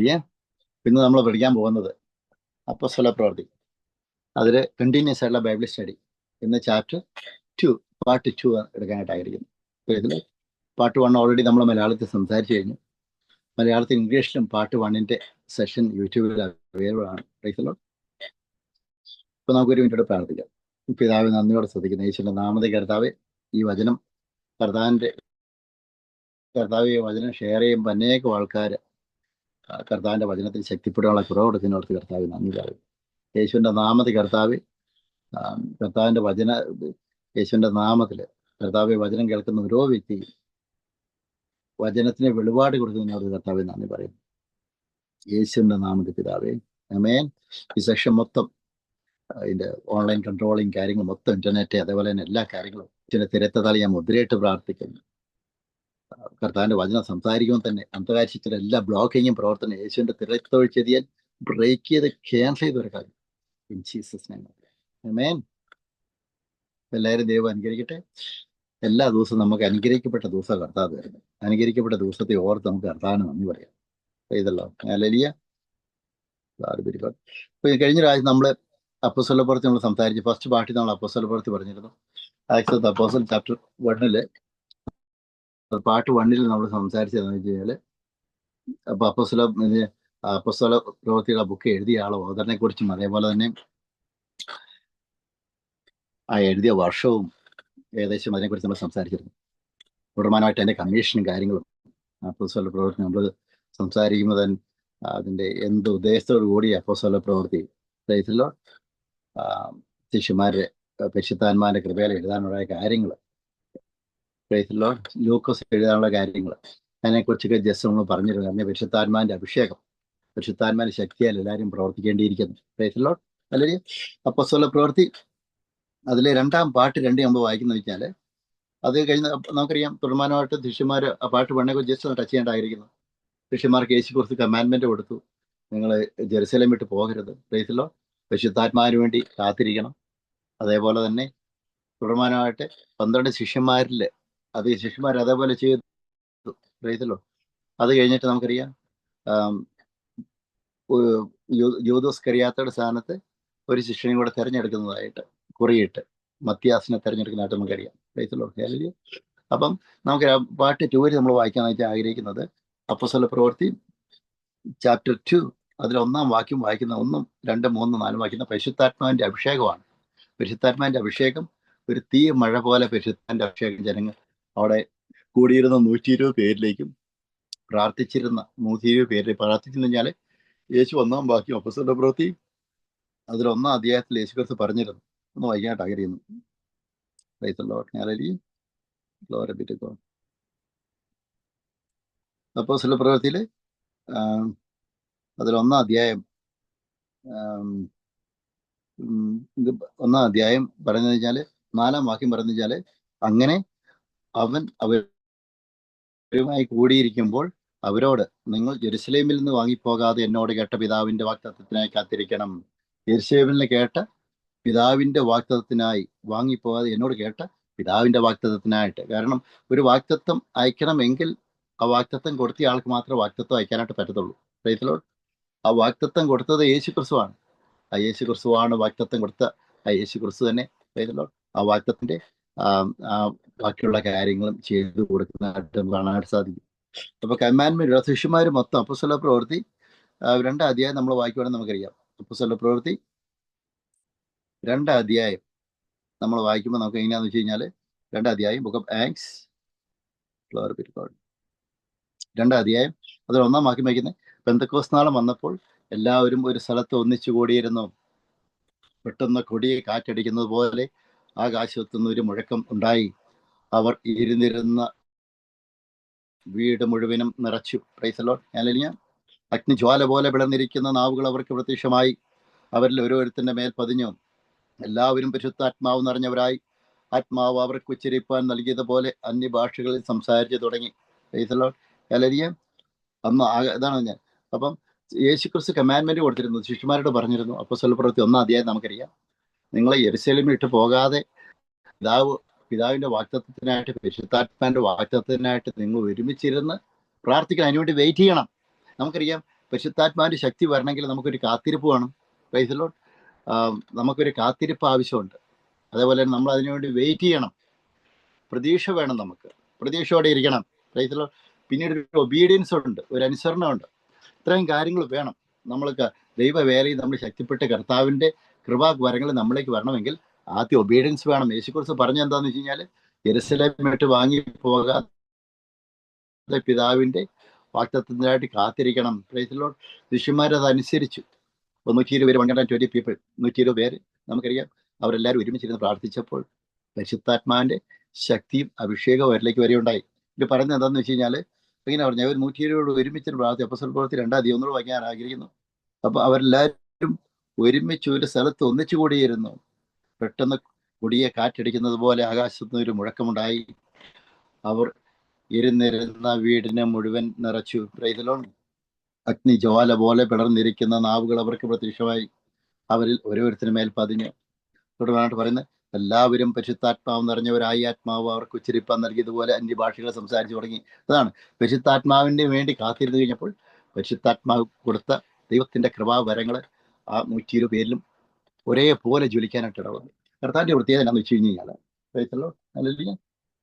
Hallelujah. ഇന്ന് നമ്മൾ പഠിക്കാൻ പോകുന്നത് അപ്പോസ്തലപ്രവൃത്തി. അതിൽ കണ്ടിന്യൂസ് ആയിട്ടുള്ള ബൈബിൾ സ്റ്റഡി. ഇന്ന് ചാപ്റ്റർ 2 പാർട്ട് 2 എടുക്കാനായിട്ടായിരിക്കുന്നു. ഇതിൽ പാർട്ട് 1 ഓൾറെഡി നമ്മൾ മലയാളത്തിൽ സംസാരിച്ചു കഴിഞ്ഞു. മലയാളത്തിൽ ഇംഗ്ലീഷിലും പാർട്ട് 1 സെഷൻ യൂട്യൂബിൽ അവൈലബിൾ ആണ്. ഇപ്പൊ നമുക്കൊരു മിനിറ്റ് പ്രാർത്ഥിക്കാം. പിതാവ് നന്ദിയോടെ ശ്രദ്ധിക്കുന്ന യേശുവിന്റെ നാമത്തെ കർത്താവെ, ഈ വചനം കർത്താവ് ഈ വചനം ഷെയർ ചെയ്യുമ്പോൾ അനേകം ആൾക്കാർ കർത്താവിന്റെ വചനത്തിൽ ശക്തിപ്പെടാനുള്ള കുറവ് കൊടുക്കുന്നവർക്ക് കർത്താവ് നന്ദി പറയും. യേശുവിന്റെ നാമത്തിൽ കർത്താവ് യേശുവിന്റെ നാമത്തിൽ കർത്താവ് വചനം കേൾക്കുന്ന ഓരോ വ്യക്തി വചനത്തിന് വെളിപാട് കൊടുക്കുന്നവർക്ക് കർത്താവ് നന്ദി പറയും. യേശുവിന്റെ നാമത്തിൽ പിതാവേ, ആമേൻ. ഈ സെഷൻ മൊത്തം ഇതിന്റെ ഓൺലൈൻ കൺട്രോളിങ് കാര്യങ്ങൾ മൊത്തം ഇന്റർനെറ്റ് അതേപോലെ തന്നെ എല്ലാ കാര്യങ്ങളും ഇതിന്റെ തിരത്തതാൽ ഞാൻ മുദ്രയിട്ട് പ്രാർത്ഥിക്കുന്നു. കർത്താവിന്റെ വചനം സംസാരിക്കുമ്പോൾ തന്നെ അന്തകാരിച്ചിട്ട് എല്ലാ ബ്ലോക്കിങ്ങും പ്രവർത്തനം യേശുവിന്റെ തിരത്തൊഴിച്ചെതിയാൽ ബ്രേക്ക് ചെയ്ത് ക്യാൻസൽ ചെയ്ത ഒരു കാര്യം ഇൻ ജീസസ് നെയിം. ആമേൻ. എല്ലാവരും ദൈവം അനുഗ്രഹിക്കട്ടെ. എല്ലാ ദിവസവും നമുക്ക് അനുഗ്രഹിക്കപ്പെട്ട ദിവസം കർത്താവ് വരുന്നത്. അനുഗ്രഹിക്കപ്പെട്ട ദിവസത്തെ ഓർത്ത് നമുക്ക് കർത്താവിന് നന്ദി പറയാം. ഇതല്ലോ ഹല്ലേലൂയ. കഴിഞ്ഞ പ്രാവശ്യം നമ്മൾ അപ്പോസ്തലപ്രവൃത്തി നമ്മൾ സംസാരിച്ചു. ഫസ്റ്റ് പാർട്ടിൽ നമ്മൾ അപ്പോസ്തലപ്രവൃത്തി പറഞ്ഞിരുന്നു. ആക്ച്വലി അപ്പോസ്തലൻ ചാപ്റ്റർ 1 പാർട്ട് 1 നമ്മൾ സംസാരിച്ചതെന്ന് വെച്ച് കഴിഞ്ഞാൽ, അപ്പൊ അപ്പോസ്തല പ്രവൃത്തിയുടെ ബുക്ക് എഴുതിയ ആളോ അവതരനെ കുറിച്ചും അതേപോലെ തന്നെ ആ എഴുതിയ വർഷവും ഏകദേശം അതിനെക്കുറിച്ച് നമ്മൾ സംസാരിച്ചിരുന്നു. പ്രധാനമായിട്ട് അതിന്റെ കമ്മീഷനും കാര്യങ്ങളും അപ്പോസ്തല പ്രവൃത്തി നമ്മൾ സംസാരിക്കുമ്പോൾ തന്നെ അതിന്റെ എന്ത് ഉദ്ദേശത്തോടു കൂടി അപ്പോസ്തല പ്രവൃത്തി ശിഷ്യന്മാരുടെ പരിശുദ്ധാത്മാവിന്റെ കൃപയിൽ എഴുതാനുള്ള കാര്യങ്ങൾ, ലൂക്കോസ് എഴുതാനുള്ള കാര്യങ്ങൾ, അതിനെക്കുറിച്ചൊക്കെ ജസ്റ്റ് നമ്മൾ പറഞ്ഞിരുന്നു. അതിന്റെ പരിശുദ്ധാത്മാവിന്റെ അഭിഷേകം, പരിശുദ്ധാത്മാവിന്റെ ശക്തിയാൽ എല്ലാവരും പ്രവർത്തിക്കേണ്ടിയിരിക്കുന്നു. അല്ലെങ്കിൽ അപ്പോസ്തല പ്രവൃത്തി അതിലെ രണ്ടാം പാർട്ട് 2 നമ്മൾ വായിക്കുന്ന വെച്ചാൽ, അത് കഴിഞ്ഞ് നമുക്കറിയാം തുടർമാനമായിട്ട് ശിഷ്യന്മാർ ആ പാർട്ട് 1 ജസ്റ്റ് ഒന്ന് ടച്ച് ചെയ്യേണ്ടായിരിക്കുന്നു. ശിഷ്യന്മാർക്ക് യേശുക്രിസ്തു കമാൻഡ്മെന്റ് കൊടുത്തു, നിങ്ങൾ ജെറുസലേം വിട്ട് പോകരുത്. പരിശുദ്ധാത്മാവിന് വേണ്ടി കാത്തിരിക്കണം. അതേപോലെ തന്നെ തുടർമാനമായിട്ട് 12 ശിഷ്യന്മാരിൽ ശിഷ്യന്മാർ അതേപോലെ ചെയ്തു. അത് കഴിഞ്ഞിട്ട് നമുക്കറിയാം യൂദോസ് കറിയാത്തയുടെ സ്ഥാനത്ത് ഒരു ശിഷ്യനെയും കൂടെ തെരഞ്ഞെടുക്കുന്നതായിട്ട് കുറിയിട്ട് മത്തിയാസിനെ തെരഞ്ഞെടുക്കുന്നതായിട്ട് നമുക്കറിയാം. അപ്പം നമുക്ക് പാർട്ട് 2 നമ്മൾ വായിക്കാന്ന് വെച്ചാൽ ആഗ്രഹിക്കുന്നത് അപ്പോസ്തല പ്രവൃത്തി ചാപ്റ്റർ 2 അതിൽ 1-ാം വാക്യം വായിക്കുന്ന 1, 2, 3, 4 വായിക്കുന്ന പരിശുദ്ധാത്മാവിന്റെ അഭിഷേകമാണ്. പരിശുദ്ധാത്മാവിന്റെ അഭിഷേകം ഒരു തീ മഴ പോലെ പരിശുദ്ധാന്റെ അഭിഷേകം ജനങ്ങൾ അവിടെ കൂടിയിരുന്ന 120 പേരിലേക്കും പ്രാർത്ഥിച്ചിരുന്ന 120 പേരിലേക്ക് പ്രാർത്ഥിച്ചെന്ന് പറഞ്ഞാൽ യേശു 1-ാം വാക്യം അപ്പോസ്തല പ്രവൃത്തി അതിൽ 1-ാം അധ്യായത്തിൽ യേശുക്രിസ്തു പറഞ്ഞിരുന്നു. ഒന്ന് വായിക്കാനായിട്ട് ആഗ്രഹിക്കുന്നു. അപ്പോസ്തല പ്രവൃത്തിയിൽ അതിൽ 1-ാം അധ്യായം 1-ാം അധ്യായം പറഞ്ഞു കഴിഞ്ഞാൽ 4-ാം വാക്യം പറഞ്ഞു വെച്ചാല്, അങ്ങനെ അവൻ അവരുമായി കൂടിയിരിക്കുമ്പോൾ അവരോട്, നിങ്ങൾ ജെറുസലേമിൽ നിന്ന് വാങ്ങിപ്പോകാതെ എന്നോട് കേട്ട പിതാവിന്റെ വാഗ്ദത്തത്തിനായി കാത്തിരിക്കണം. യെരൂശലേമിൽ നിന്ന് കേട്ട പിതാവിന്റെ വാഗ്ദത്തത്തിനായി വാങ്ങിപ്പോകാതെ എന്നോട് കേട്ട പിതാവിന്റെ വാഗ്ദത്തത്തിനായിട്ട്. കാരണം ഒരു വാഗ്ദത്തം അയക്കണമെങ്കിൽ ആ വാഗ്ദത്തം കൊടുത്ത ആൾക്ക് മാത്രമേ വാഗ്ദത്തം അയക്കാനായിട്ട് പറ്റത്തുള്ളൂ. ആ വാഗ്ദത്തം കൊടുത്തത് യേശുക്രിസ്തുവാണ്. ആ യേശുക്രിസ്തുവാണ് വാഗ്ദത്തം കൊടുത്ത ആ യേശുക്രിസ്തു തന്നെ ആ വാഗ്ദത്തിന്റെ ബാക്കിയുള്ള കാര്യങ്ങളും ചെയ്തു കൊടുക്കുന്നതായിട്ട് കാണാനായിട്ട് സാധിക്കും. അപ്പൊ കമാൻഡ്മെന്റ് ശിഷ്യന്മാർ മൊത്തം അപ്പോസ്തല പ്രവൃത്തി 2-ാം അധ്യായം നമ്മൾ വായിക്കുവാണെങ്കിൽ നമുക്കറിയാം. അപ്പോസ്തല പ്രവൃത്തി 2-ാം അധ്യായം നമ്മൾ വായിക്കുമ്പോൾ നമുക്ക് എങ്ങനെയാന്ന് വെച്ച് കഴിഞ്ഞാൽ, 2-ാം അധ്യായം ബുക്ക് ഓഫ് ആക്ട്സ് 2-ാം അധ്യായം അതിൽ 1-ാം വാക്യം വായിക്കുന്നത്, പെന്തക്കോസ്ത് നാൾ വന്നപ്പോൾ എല്ലാവരും ഒരു സ്ഥലത്ത് ഒന്നിച്ചു കൂടിയിരുന്നു. പെട്ടെന്ന് കൊടിയെ കാറ്റടിക്കുന്നത് പോലെ ആകാശത്തുനിന്ന് ഒരു മുഴക്കം ഉണ്ടായി. അവർ ഇരുന്നിരുന്ന വീട് മുഴുവനും നിറച്ചു. അഗ്നിജ്വാല പോലെ വിളർന്നിരിക്കുന്ന നാവുകൾ അവർക്ക് പ്രത്യക്ഷമായി. അവരിൽ ഓരോരുത്തരുടെ മേൽ പതിഞ്ഞു. എല്ലാവരും പരിശുദ്ധാത്മാവ് നിറഞ്ഞവരായി ആത്മാവ് അവർക്ക് ഉച്ചരിപ്പാൻ നൽകിയതുപോലെ അന്യഭാഷകളിൽ സംസാരിച്ചു തുടങ്ങി. അന്ന് ഇതാണ് ഞാൻ. അപ്പം യേശുക്രിസ്തു കമാൻഡ്മെന്റ് കൊടുത്തിരുന്നു, ശിഷ്യന്മാരോട് പറഞ്ഞിരുന്നു. അപ്പോസ്തല പ്രവൃത്തി 1-ാം അധ്യായം നമുക്കറിയാം, നിങ്ങളെ യെരൂശലേമിൽ ഇട്ട് പോകാതെ പിതാവിന്റെ വാഗ്ദത്തത്തിനായിട്ട് പരിശുദ്ധാത്മാവിന്റെ വാഗ്ദത്തത്തിനായിട്ട് നിങ്ങൾ ഒരുമിച്ചിരുന്ന് പ്രാർത്ഥിക്കണം. അതിനുവേണ്ടി വെയിറ്റ് ചെയ്യണം. നമുക്കറിയാം പരിശുദ്ധാത്മാവിന്റെ ശക്തി വരണമെങ്കിൽ നമുക്കൊരു കാത്തിരിപ്പ് വേണം. Price the Lord. നമുക്കൊരു കാത്തിരിപ്പ് ആവശ്യമുണ്ട്. അതേപോലെ തന്നെ നമ്മൾ അതിനുവേണ്ടി വെയിറ്റ് ചെയ്യണം. പ്രതീക്ഷ വേണം, നമുക്ക് പ്രതീക്ഷയോടെ ഇരിക്കണം. Price the Lord. പിന്നീട് ഒരു ഒബീഡിയൻസ് ഉണ്ട്, ഒരു അനുസരണമുണ്ട്. ഇത്രയും കാര്യങ്ങൾ വേണം. നമ്മൾക്ക് ദൈവവേലയിൽ നമ്മൾ ശക്തിപ്പെട്ട് കർത്താവിൻ്റെ കൃപാവരങ്ങൾ നമ്മളിലേക്ക് വരണമെങ്കിൽ ആദ്യം ഒബീഡിയൻസ് വേണം. യേശുക്രിസ്തു പറഞ്ഞ എന്താണെന്ന് വെച്ച് കഴിഞ്ഞാൽ, യെരുശലേം വിട്ട് വാങ്ങി പോകാതെ പിതാവിൻ്റെ വാഗ്ദത്തത്തിനായിട്ട് കാത്തിരിക്കണം. Price the Lord. ശിഷ്യന്മാരത് അനുസരിച്ചു. 120 പേര്, 120 പീപ്പിൾ, 120 പേര് നമുക്കറിയാം. അവരെല്ലാവരും ഒരുമിച്ചിരുന്ന് പ്രാർത്ഥിച്ചപ്പോൾ പരിശുദ്ധാത്മാവിൻ്റെ ശക്തിയും അഭിഷേകവും അവരിലേക്ക് വരെയുണ്ടായി. ഇത് പറയുന്നത് എന്താണെന്ന് വെച്ച് കഴിഞ്ഞാൽ, ഇങ്ങനെ പറഞ്ഞു, അവർ 120 ഒരുമിച്ച് പ്രാർത്ഥി. അപ്പോസ്തല പ്രവൃത്തി 2 ഒന്നുകൂടെ വായിക്കാൻ ആഗ്രഹിക്കുന്നു. അപ്പോൾ അവരെല്ലാവരും ഒരുമിച്ച് ഒരു സ്ഥലത്ത് ഒന്നിച്ചു കൂടിയിരുന്നു. പെട്ടെന്ന് കൊടിയെ കാറ്റടിക്കുന്നത് പോലെ ആകാശത്തുനിന്ന് ഒരു മുഴക്കമുണ്ടായി. അവർ ഇരുന്നിരുന്ന വീടിനെ മുഴുവൻ നിറച്ചു. Price the Lord. അഗ്നി ജ്വാല പോലെ പിളർന്നിരിക്കുന്ന നാവുകൾ അവർക്ക് പ്രത്യക്ഷമായി. അവരിൽ ഓരോരുത്തരുടെ മേൽ പതിഞ്ഞു. തുടർന്നായിട്ട് പറയുന്നത്, എല്ലാവരും പരിശുദ്ധാത്മാവ് നിറഞ്ഞവരായി ആത്മാവ് അവർക്ക് ഉച്ചരിപ്പാൻ നൽകിയതുപോലെ അന്യഭാഷകളെ സംസാരിച്ചു തുടങ്ങി. അതാണ് പരിശുദ്ധാത്മാവിന് വേണ്ടി കാത്തിരുന്ന് കഴിഞ്ഞപ്പോൾ പരിശുദ്ധാത്മാവ് കൊടുത്ത ദൈവത്തിന്റെ കൃപാവരങ്ങൾ ആ 120 പേരിലും ഒരേപോലെ ജ്വലിക്കാനായിട്ട് ഇടവന്നു. കർത്താവിന്റെ പ്രത്യേകത എന്താണെന്ന് വെച്ച് കഴിഞ്ഞാൽ,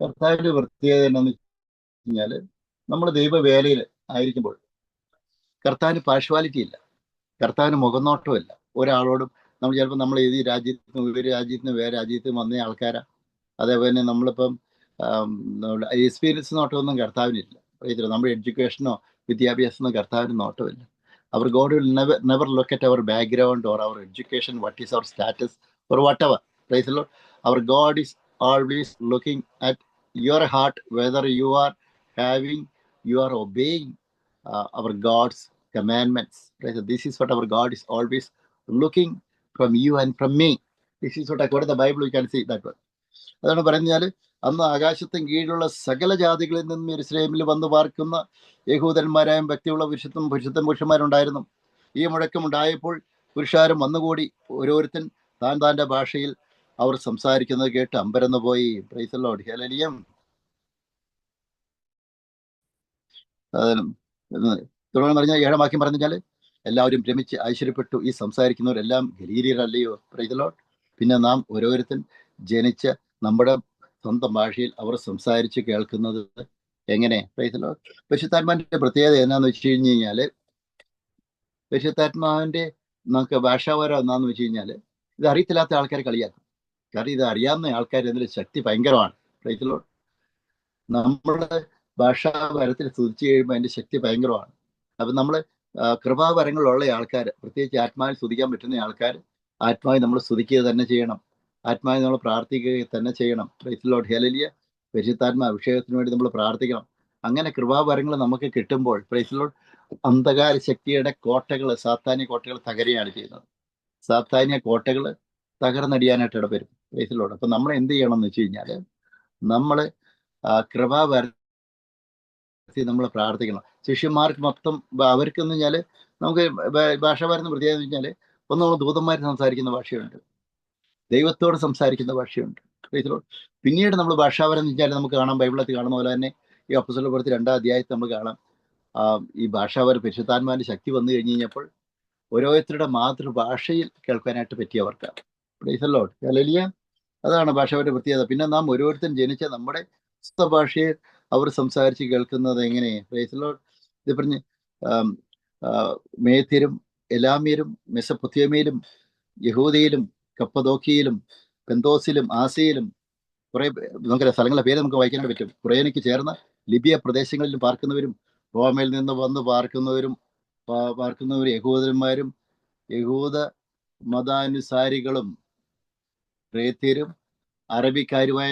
കർത്താവിന്റെ പ്രത്യേകത എന്താണെന്ന് വെച്ച് കഴിഞ്ഞാൽ, നമ്മൾ ദൈവവേലയിൽ ആയിരിക്കുമ്പോൾ കർത്താവിന് പാർഷ്വാലിറ്റി ഇല്ല, കർത്താവിന് മുഖനോട്ടമില്ല ഒരാളോടും. നമ്മൾ ചിലപ്പോൾ നമ്മൾ ഈ രാജ്യത്ത് ഒരു രാജ്യത്ത് നിന്ന് വേറെ രാജ്യത്ത് വന്ന ആൾക്കാരാ. അതേപോലെ തന്നെ നമ്മളിപ്പം എക്സ്പീരിയൻസ് നോട്ടമൊന്നും കർത്താവിനില്ല. നമ്മുടെ എഡ്യൂക്കേഷനോ വിദ്യാഭ്യാസമോ കർത്താവിന് നോട്ടമില്ല. Our God will never look at our background or our education, what is our status or whatever. Praise the lord. Our God is always looking at your heart, whether you are obeying our God's commandments. Right? So this is what our God is always looking from you and from me. This is what according to the Bible we can see that one. അതാണ് പറഞ്ഞാൽ, അന്ന് ആകാശത്തിന് കീഴിലുള്ള സകല ജാതികളിൽ നിന്നും യെരുശലേമിൽ വന്ന് പാർക്കുന്ന യഹൂദന്മാരായ വ്യക്തിയുള്ള പുരുഷ പുരുഷന്മാരുണ്ടായിരുന്നു. ഈ മുഴക്കമുണ്ടായപ്പോൾ പുരുഷാരം വന്നുകൂടി. ഓരോരുത്തൻ താൻ താൻ്റെ ഭാഷയിൽ അവർ സംസാരിക്കുന്നത് കേട്ട് അമ്പരന്ന് പോയി. Praise the Lord. ഹല്ലേലൂയ. തുടർന്ന് പറഞ്ഞാൽ 7-ാം വാക്യം പറഞ്ഞാൽ, എല്ലാവരും ഭ്രമിച്ച് ഐശ്വര്യപ്പെട്ടു. ഈ സംസാരിക്കുന്നവരെല്ലാം ഗലീലിയരല്ലയോ? Praise the lord. പിന്നെ നാം ഓരോരുത്തൻ ജനിച്ച നമ്മുടെ സ്വന്തം ഭാഷയിൽ അവർ സംസാരിച്ച് കേൾക്കുന്നത് എങ്ങനെ? Price the Lord. പരിശുദ്ധാത്മാവിന്റെ പ്രത്യേകത എന്നാന്ന് വെച്ച് കഴിഞ്ഞ് കഴിഞ്ഞാൽ, പരിശുദ്ധാത്മാവിന്റെ നമുക്ക് ഭാഷാപരം എന്നാന്ന് വെച്ച് കഴിഞ്ഞാൽ, ഇത് അറിയത്തില്ലാത്ത ആൾക്കാരെ കളിയാക്കും. കാരണം ഇത് അറിയാവുന്ന ആൾക്കാർ അതിൽ ശക്തി ഭയങ്കരമാണ്. Price the Lord. നമ്മുടെ ഭാഷാപരത്തിൽ സ്തുതിച്ച് കഴിയുമ്പോൾ അതിന്റെ ശക്തി ഭയങ്കരമാണ്. അപ്പം നമ്മൾ കൃപാവരങ്ങളുള്ള ആൾക്കാർ, പ്രത്യേകിച്ച് ആത്മാവിൽ സ്തുതിക്കാൻ പറ്റുന്ന ആൾക്കാർ, ആത്മാവിൽ നമ്മൾ സ്തുതിക്കുക തന്നെ ചെയ്യണം. ആത്മാവിൽ നമ്മൾ പ്രാർത്ഥിക്കുക തന്നെ ചെയ്യണം. Price the Lord. ഹല്ലേലൂയ. പരിശുദ്ധാത്മാ അഭിഷേകത്തിന് വേണ്ടി നമ്മൾ പ്രാർത്ഥിക്കണം. അങ്ങനെ കൃപാവരങ്ങൾ നമുക്ക് കിട്ടുമ്പോൾ പ്രൈസ് ദി ലോർഡ്, അന്ധകാര ശക്തിയുടെ കോട്ടകൾ, സാത്താന്യ കോട്ടകൾ തകരുകയാണ് ചെയ്യുന്നത്. സാത്താന്യ കോട്ടകൾ തകർന്നടിയാനായിട്ട് ഇടവരും. Praise the lord. അപ്പം നമ്മൾ എന്ത് ചെയ്യണം എന്ന് വെച്ച് കഴിഞ്ഞാൽ, നമ്മൾ കൃപാവരത്തിൽ നമ്മൾ പ്രാർത്ഥിക്കണം. ശിഷ്യന്മാർക്ക് മൊത്തം അവർക്കെന്ന് വെച്ചാൽ, നമുക്ക് ഭാഷാപരന്ന് പ്രത്യേകത എന്ന് വെച്ചാൽ, ഒന്ന് നമ്മൾ ദൂതന്മാർ സംസാരിക്കുന്ന ഭാഷയുണ്ട്, ദൈവത്തോട് സംസാരിക്കുന്ന ഭാഷയുണ്ട്. പിന്നീട് നമ്മൾ ഭാഷാപരം എന്ന് വെച്ചാൽ നമുക്ക് കാണാം, ബൈബിളത്തിൽ കാണുന്ന പോലെ തന്നെ ഈ അപ്പോസ്തല പ്രവൃത്തി 2-ാം അധ്യായത്തിൽ നമ്മൾ കാണാം. ഈ ഭാഷാപരം പരിശുദ്ധാത്മാവിന്റെ ശക്തി വന്നു കഴിഞ്ഞ് കഴിഞ്ഞപ്പോൾ ഓരോരുത്തരുടെ മാതൃഭാഷയിൽ കേൾക്കാനായിട്ട് പറ്റിയവർക്ക്. Praise the Lord. ഹല്ലേലൂയ. അതാണ് ഭാഷാപരന്റെ പ്രത്യേകത. പിന്നെ നാം ഓരോരുത്തരും ജനിച്ച നമ്മുടെ ഭാഷയിൽ അവർ സംസാരിച്ച് കേൾക്കുന്നത് എങ്ങനെ? Price the Lord. ഇത് പറഞ്ഞ് മേത്യരും എലാമ്യരും മെസൊപ്പൊത്തേമിയയിലും യഹൂദയിലും കപ്പദോക്കിയയിലും പെന്തോസിലും ആസിയയിലും കുറെ നമുക്ക് സ്ഥലങ്ങളുടെ പേര് നമുക്ക് വായിക്കാനായിട്ട് പറ്റും. കുറേനയ്ക്ക് ചേർന്ന ലിബിയ പ്രദേശങ്ങളിലും പാർക്കുന്നവരും റോമയിൽ നിന്ന് വന്ന് പാർക്കുന്നവരും യഹൂദന്മാരും യഹൂദ മതാനുസാരികളും ക്രേത്യരും അറബിക്കാരുമായ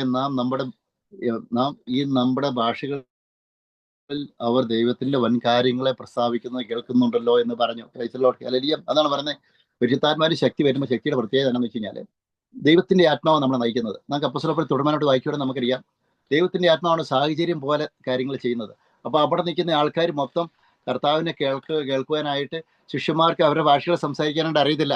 നാം ഈ നമ്മുടെ ഭാഷകളിൽ അവർ ദൈവത്തിന്റെ വൻ കാര്യങ്ങളെ പ്രസ്താവിക്കുന്നത് കേൾക്കുന്നുണ്ടല്ലോ എന്ന് പറഞ്ഞു. Price the Lord. ഹല്ലേലൂയ. അതാണ് പറയുന്നത്. പരിശുദ്ധാത്മാവിന്റെ ശക്തി വരുമ്പോൾ ശക്തിയുടെ പ്രത്യേകത എന്താണെന്ന് വെച്ച് കഴിഞ്ഞാൽ, ദൈവത്തിന്റെ ആത്മാവ് നമ്മളെ നയിക്കുന്നത്. നമുക്ക് അപ്പോസ്തല പ്രവൃത്തി തുടർമാനോട് വായിക്കൂടെ നമുക്കറിയാം, ദൈവത്തിന്റെ ആത്മാവാണ് സാഹചര്യം പോലെ കാര്യങ്ങൾ ചെയ്യുന്നത്. അപ്പൊ അവിടെ നിൽക്കുന്ന ആൾക്കാർ മൊത്തം കർത്താവിനെ കേൾക്കുവാനായിട്ട് ശിഷ്യന്മാർക്ക് അവരുടെ ഭാഷകൾ സംസാരിക്കാനായിട്ട് അറിയത്തില്ല.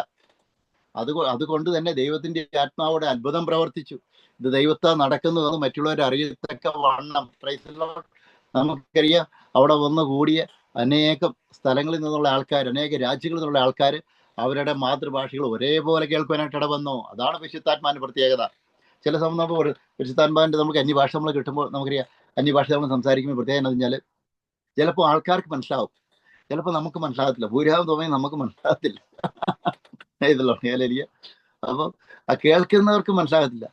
അതുകൊണ്ട് തന്നെ ദൈവത്തിന്റെ ആത്മാവോടെ അത്ഭുതം പ്രവർത്തിച്ചു. ഇത് ദൈവത്താൽ നടക്കുന്നതെന്ന് മറ്റുള്ളവർ അറിയത്തക്ക വണ്ണം. Price the Lord. നമുക്കറിയാം അവിടെ വന്ന് കൂടിയ അനേകം സ്ഥലങ്ങളിൽ നിന്നുള്ള ആൾക്കാർ, അനേക രാജ്യങ്ങളിൽ നിന്നുള്ള ആൾക്കാർ അവരുടെ മാതൃഭാഷകൾ ഒരേപോലെ കേൾക്കുവാനായിട്ട് ഇടവന്നു. അതാണ് പരിശുദ്ധാത്മാവിന്റെ പ്രത്യേകത. ചില സമയം നമുക്ക് പരിശുദ്ധാത്മാവിന്റെ നമുക്ക് അന്യഭാഷ നമ്മൾ കിട്ടുമ്പോൾ നമുക്കറിയാം, അന്യഭാഷ നമ്മൾ സംസാരിക്കുമ്പോൾ പ്രത്യേകം എന്ന് പറഞ്ഞാൽ ചിലപ്പോൾ ആൾക്കാർക്ക് മനസ്സിലാവും, ചിലപ്പോൾ നമുക്ക് മനസ്സിലാകത്തില്ല. ഭൂരിഭാഗം തോന്നി നമുക്ക് മനസ്സിലാകത്തില്ല. ഇതല്ലോ ഹല്ലേലൂയ. അപ്പോൾ ആ കേൾക്കുന്നവർക്ക് മനസ്സിലാകത്തില്ല.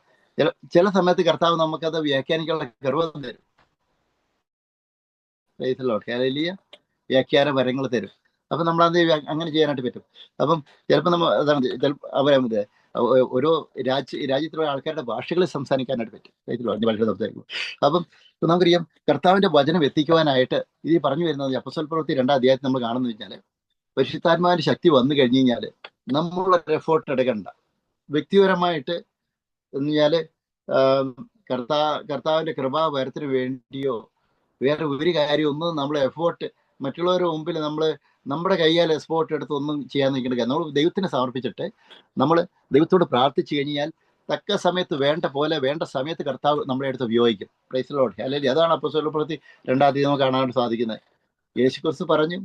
ചില സമയത്ത് കർത്താവ് നമുക്കത് വ്യാഖ്യാനിക്കാനുള്ള ഗർവം തരും. ഹല്ലേലൂയ. വ്യാഖ്യാന വരങ്ങൾ തരും. അപ്പം നമ്മളത് അങ്ങനെ ചെയ്യാനായിട്ട് പറ്റും. അപ്പം ചിലപ്പോൾ നമ്മൾ അതാണ് അവരെ ഓരോ രാജ്യത്തിലുള്ള ആൾക്കാരുടെ ഭാഷകളിൽ സംസാരിക്കാനായിട്ട് പറ്റും. ഭാഷ സംസാരിക്കും. അപ്പം നമുക്കറിയാം കർത്താവിന്റെ വചനം എത്തിക്കുവാനായിട്ട് ഇത് പറഞ്ഞു വരുന്നത് അപ്പോസ്തല പ്രവൃത്തി 2-ാം അധ്യായത്തിൽ നമ്മൾ കാണുന്നത് വെച്ചാൽ പരിശുദ്ധാത്മാവിന്റെ ശക്തി വന്നു കഴിഞ്ഞു കഴിഞ്ഞാൽ നമ്മളൊരു എഫോർട്ട് എടുക്കണ്ട. വ്യക്തിപരമായിട്ട് എന്ന് പറഞ്ഞാല് കർത്താവിന്റെ കൃപാവരത്തിന് വേണ്ടിയോ വേറെ ഒരു കാര്യമൊന്നും നമ്മൾ എഫോർട്ട് മറ്റുള്ളവരുടെ മുമ്പിൽ നമ്മുടെ കയ്യാൽ എഫോർട്ട് എടുത്ത് ഒന്നും ചെയ്യാൻ നിൽക്കേണ്ട. നമ്മൾ ദൈവത്തിന് സമർപ്പിച്ചിട്ട് നമ്മൾ ദൈവത്തോട് പ്രാർത്ഥിച്ചു കഴിഞ്ഞാൽ തക്ക സമയത്ത് വേണ്ട സമയത്ത് കർത്താവ് നമ്മളെ അടുത്ത് ഉപയോഗിക്കും. Price the Lord. അല്ലെങ്കിൽ അതാണ് അപ്പോസ്തല പ്രവൃത്തി 2-ാം അധ്യായം നമുക്ക് കാണാൻ സാധിക്കുന്നത്. യേശുക്രിസ്തു പറഞ്ഞു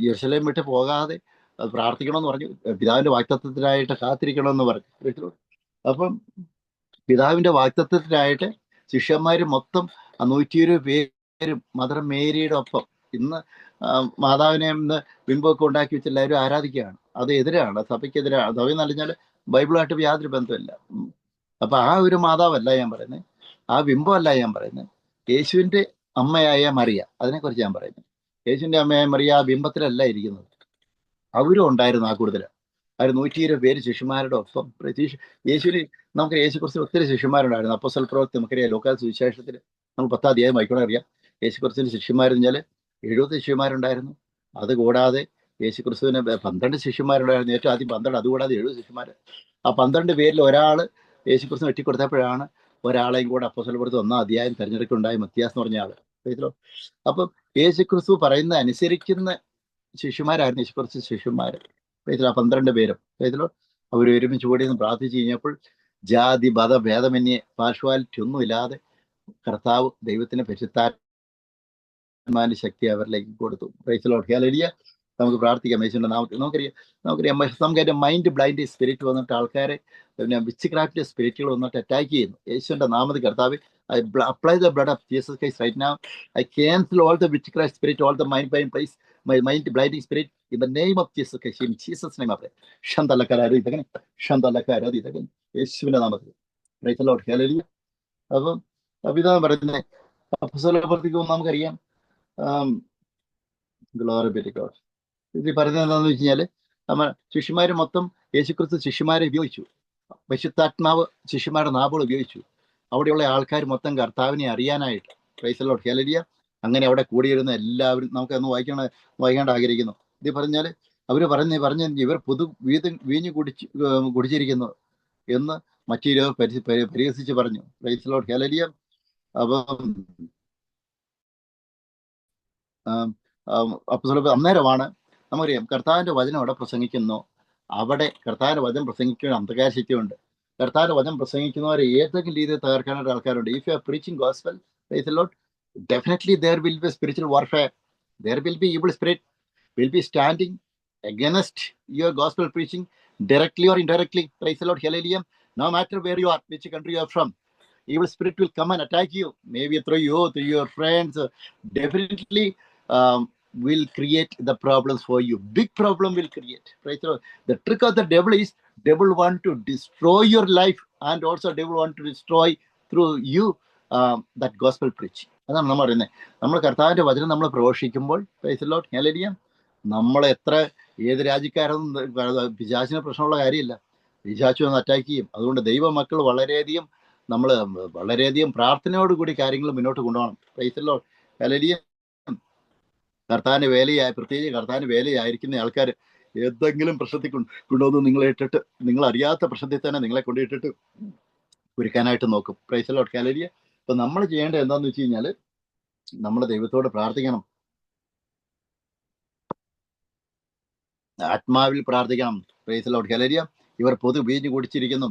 യെരൂശലേം വിട്ട് പോകാതെ പ്രാർത്ഥിക്കണമെന്ന് പറഞ്ഞു, പിതാവിന്റെ വാഗ്ദത്തത്തിനായിട്ട് കാത്തിരിക്കണമെന്ന് പറഞ്ഞു. അപ്പം പിതാവിന്റെ വാഗ്ദത്തത്തിനായിട്ട് ശിഷ്യന്മാർ മൊത്തം 120 പേരും മദർ മേരിയുടെ ഒപ്പം ഇന്ന് മാതാവിനെ ഇന്ന് ബിംബമൊക്കെ ഉണ്ടാക്കി വെച്ച് എല്ലാവരും ആരാധിക്കുകയാണ്. അത് എതിരാണ്, സഭയ്ക്കെതിരാണ്. സഭ എന്ന് പറഞ്ഞാൽ ബൈബിളായിട്ട് യാതൊരു ബന്ധമില്ല. അപ്പൊ ആ ഒരു മാതാവല്ല ഞാൻ പറയുന്നത്, ആ ബിംബമല്ല ഞാൻ പറയുന്നത്, യേശുവിന്റെ അമ്മയായ മറിയ, അതിനെക്കുറിച്ച് ഞാൻ പറയുന്നത്. യേശുവിന്റെ അമ്മയായ മറിയ ആ ബിംബത്തിലല്ല ഇരിക്കുന്നത്, അവരും ഉണ്ടായിരുന്നു ആ കൂടുതൽ. അവർ 120 പേര് ശിഷ്യന്മാരുടെ ഒപ്പം. യേശുവിന് നമുക്ക് യേശുക്കുറിച്ച് ഒത്തിരി ശിഷ്യന്മാരുണ്ടായിരുന്നു. അപ്പോസ്തല പ്രവൃത്തി നമുക്കറിയാം, ലൂക്കാ സുവിശേഷത്തിൽ നമ്മൾ 10-ാം അധ്യായം വായിക്കണം അറിയാം. യേശുക്രിസ്തുവിന് ശിഷ്യന്മാരെന്ന് വെച്ചാൽ 70 ശിഷ്യന്മാരുണ്ടായിരുന്നു. അതുകൂടാതെ യേശുക്രിസ്തുവിന് 12 ശിഷ്യന്മാരുണ്ടായിരുന്നു. ഏറ്റവും ആദ്യം 12, അതുകൂടാതെ 70 ശിഷ്യന്മാർ. ആ 12 പേരിൽ ഒരാൾ യേശുക്രിസ്തു വെട്ടിക്കൊടുത്തപ്പോഴാണ് ഒരാളെയും കൂടെ അപ്പോസ്തല പ്രവൃത്തി 1-ാം അധ്യായം തെരഞ്ഞെടുക്കുണ്ടായ മത്തിയാസ് എന്ന് പറഞ്ഞ ആള്. അപ്പം യേശുക്രിസ്തു പറയുന്ന അനുസരിക്കുന്ന ശിഷ്യന്മാരായിരുന്നു യേശുക്രിസ്തു ശിഷ്യന്മാർ. 12 പേരും അവർ ഒരുമിച്ച് കൂടി പ്രാർത്ഥിച്ചു കഴിഞ്ഞപ്പോൾ ജാതി മത ഭേദമന്യേ പാർഷ്വാലിറ്റി ഒന്നുമില്ലാതെ കർത്താവ് ദൈവത്തിന്റെ പരിശുദ്ധാത്മാവിന്റെ ശക്തി അവരിലേക്ക് കൊടുത്തു. Price the Lord. ഹല്ലേലൂയ. നമുക്ക് പ്രാർത്ഥിക്കാം യേശുവിന്റെ നാമത്തിൽ. നമുക്കറിയാം മൈൻഡ് ബ്ലൈൻഡ് സ്പിരിറ്റ് വന്നിട്ട് ആൾക്കാരെ വിച്ച് ക്രാഫ്റ്റ് സ്പിരിറ്റുകൾ വന്നിട്ട് അറ്റാക്ക് ചെയ്യുന്നു. യേശുവിന്റെ നാമത്തിൽ കർത്താവ് apply the blood of Jesus Christ right now. I cancel all the witchcraft spirit, all the mind blinding spirit in the name of Jesus Christ. In Jesus name I pray. യേശുവിന്റെ നാമത്തിൽ. Praise the Lord. Hallelujah. അപ്പം ഇതാ പറയുന്നത് അപ്പോസ്തല പ്രവൃത്തിക്ക് നമുക്കറിയാം glory be to God. ഇത് പറയുന്നത് എന്താണെന്ന് വെച്ച് കഴിഞ്ഞാൽ ശിഷ്യന്മാർ മൊത്തം യേശുക്രിസ്തു ശിഷ്യന്മാരെ ഉപയോഗിച്ചു. പരിശുദ്ധാത്മാവ് ശിഷ്യന്മാരുടെ നാവുകൾ ഉപയോഗിച്ചു. അവിടെയുള്ള ആൾക്കാർ മൊത്തം കർത്താവിനെ അറിയാനായിട്ട്. Price the Lord. ഹല്ലേലൂയ. അങ്ങനെ അവിടെ കൂടിയിരുന്ന എല്ലാവരും നമുക്കൊന്ന് വായിക്കേണ്ട ആഗ്രഹിക്കുന്നു. ഇത് പറഞ്ഞാൽ അവർ പറഞ്ഞ ഇവർ വീഞ്ഞ് കുടിച്ചിരിക്കുന്നു എന്ന് മറ്റൊരു പരിഹസിച്ച് പറഞ്ഞു. Price the Lord. ഹല്ലേലൂയ. അപ്പം അന്നേരമാണ് നമുക്കറിയാം കർത്താവിന്റെ വചനം അവിടെ പ്രസംഗിക്കുന്നു. അവിടെ കർത്താവിന്റെ വചനം പ്രസംഗിക്കുന്ന അന്ധകാര ശക്തിയുണ്ട്. കർത്താവിന്റെ വചനം പ്രസംഗിക്കുന്നവരെ ഏതെങ്കിലും രീതിയിൽ തകർക്കാനായിട്ട് ആൾക്കാരുണ്ട്. If you are preaching gospel, praise the Lord, definitely there will be spiritual warfare. There will be evil spirit will be standing against your gospel preaching directly or indirectly. Praise the Lord. Hallelujah. No matter where you are, which country you are from, evil spirit will come and attack you, maybe through you, through your friends. Definitely will create the problems for you. Big problem will create. Praise the Lord. The trick of the devil is devil want to destroy your life, and also devil want to destroy through you that gospel preaching. അതാണ് നമ്മൾ പറയുന്നത്. നമ്മൾ കർത്താവിന്റെ വചനം നമ്മൾ പ്രഘോഷിക്കുമ്പോൾ price the Lord. Hallelujah. നമ്മൾ ഏത് രാജ്യക്കാരൊന്നും പിശാചിന് പ്രശ്നമുള്ള കാര്യമില്ല. പിശാചു ഒന്ന് അറ്റാക്ക് ചെയ്യും. അതുകൊണ്ട് ദൈവമക്കൾ വളരെയധികം പ്രാർത്ഥനയോടുകൂടി കാര്യങ്ങൾ മുന്നോട്ട് കൊണ്ടുപോകണം. Price the Lord. ഹല്ലേലൂയ. കർത്താവിന്റെ വേലയായി, പ്രത്യേകിച്ച് കർത്താവിന്റെ വേലയായിരിക്കുന്ന ആൾക്കാർ ഏതെങ്കിലും പ്രശ്നത്തിൽ കൊണ്ടുവന്ന് നിങ്ങളെ ഇട്ടിട്ട്, നിങ്ങൾ അറിയാത്ത പ്രശ്നത്തിൽ തന്നെ നിങ്ങളെ കൊണ്ടിട്ടിട്ട് ഒരുക്കാനായിട്ട് നോക്കും. Price the Lord. ഹല്ലേലൂയ. അപ്പൊ നമ്മൾ ചെയ്യേണ്ടത് എന്താന്ന് വെച്ച് കഴിഞ്ഞാല് നമ്മൾ ദൈവത്തോട് പ്രാർത്ഥിക്കണം, ആത്മാവിൽ പ്രാർത്ഥിക്കണം. Praise the Lord. ഹല്ലേലൂയ. ഇവർ വീഞ്ഞ് കുടിച്ചിരിക്കുന്നു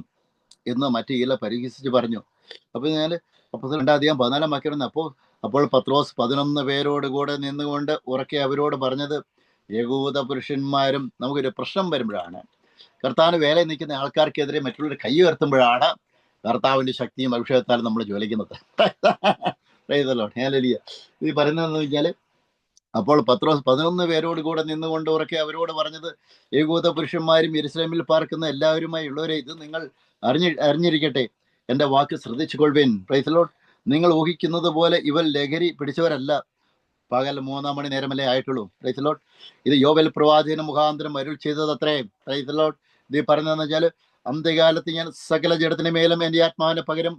എന്ന് മറ്റു ചില പരിഹസിച്ച് പറഞ്ഞു. അപ്പൊ ഞാൻ 2-ാം അധ്യായം 14-ാം വാക്യം, അപ്പോൾ അപ്പോൾ പത്രോസ് 11 പേരോട് കൂടെ നിന്നുകൊണ്ട് ഉറക്കെ അവരോട് പറഞ്ഞത്, യഹൂദ പുരുഷന്മാരും, നമുക്കൊരു പ്രശ്നം വരുമ്പോഴാണ്, കർത്താവിന് വേലയിൽ നിൽക്കുന്ന ആൾക്കാർക്കെതിരെ മറ്റുള്ളവർ കൈ ഉയർത്തുമ്പോഴാണ് കർത്താവിന്റെ ശക്തിയും അഭിഷേകത്താലും നമ്മൾ ജ്വലിക്കുന്നത്. ഇത് പറയുന്നതെന്ന് വെച്ചാൽ, അപ്പോൾ പത്രോസ് 11 പേരോട് കൂടെ നിന്നുകൊണ്ട് ഉറക്കെ അവരോട് പറഞ്ഞത്, യഹൂദ പുരുഷന്മാരും യെരൂശലേമിൽ പാർക്കുന്ന എല്ലാവരുമായി ഉള്ളവരെ, ഇത് നിങ്ങൾ അറിഞ്ഞിരിക്കട്ടെ, എൻ്റെ വാക്ക് ശ്രദ്ധിച്ചുകൊള്ളുവിൻ. Praise the lord. നിങ്ങൾ ഊഹിക്കുന്നത് പോലെ ഇവർ ലഹരി പിടിച്ചവരല്ല. പകൽ 3 മണി നേരമല്ലേ ആയിട്ടുള്ളൂ. Price the Lord. ഇത് യോവേൽ പ്രവാചകന് മുഖാന്തരം അരുൾ ചെയ്തത് അത്രേ. Price the Lord. ഇത് പറയുന്നതെന്ന് വെച്ചാൽ, അന്ത്യകാലത്ത് ഞാൻ സകല ജഡത്തിന് മേലും എൻ്റെ ആത്മാവിന് പകരം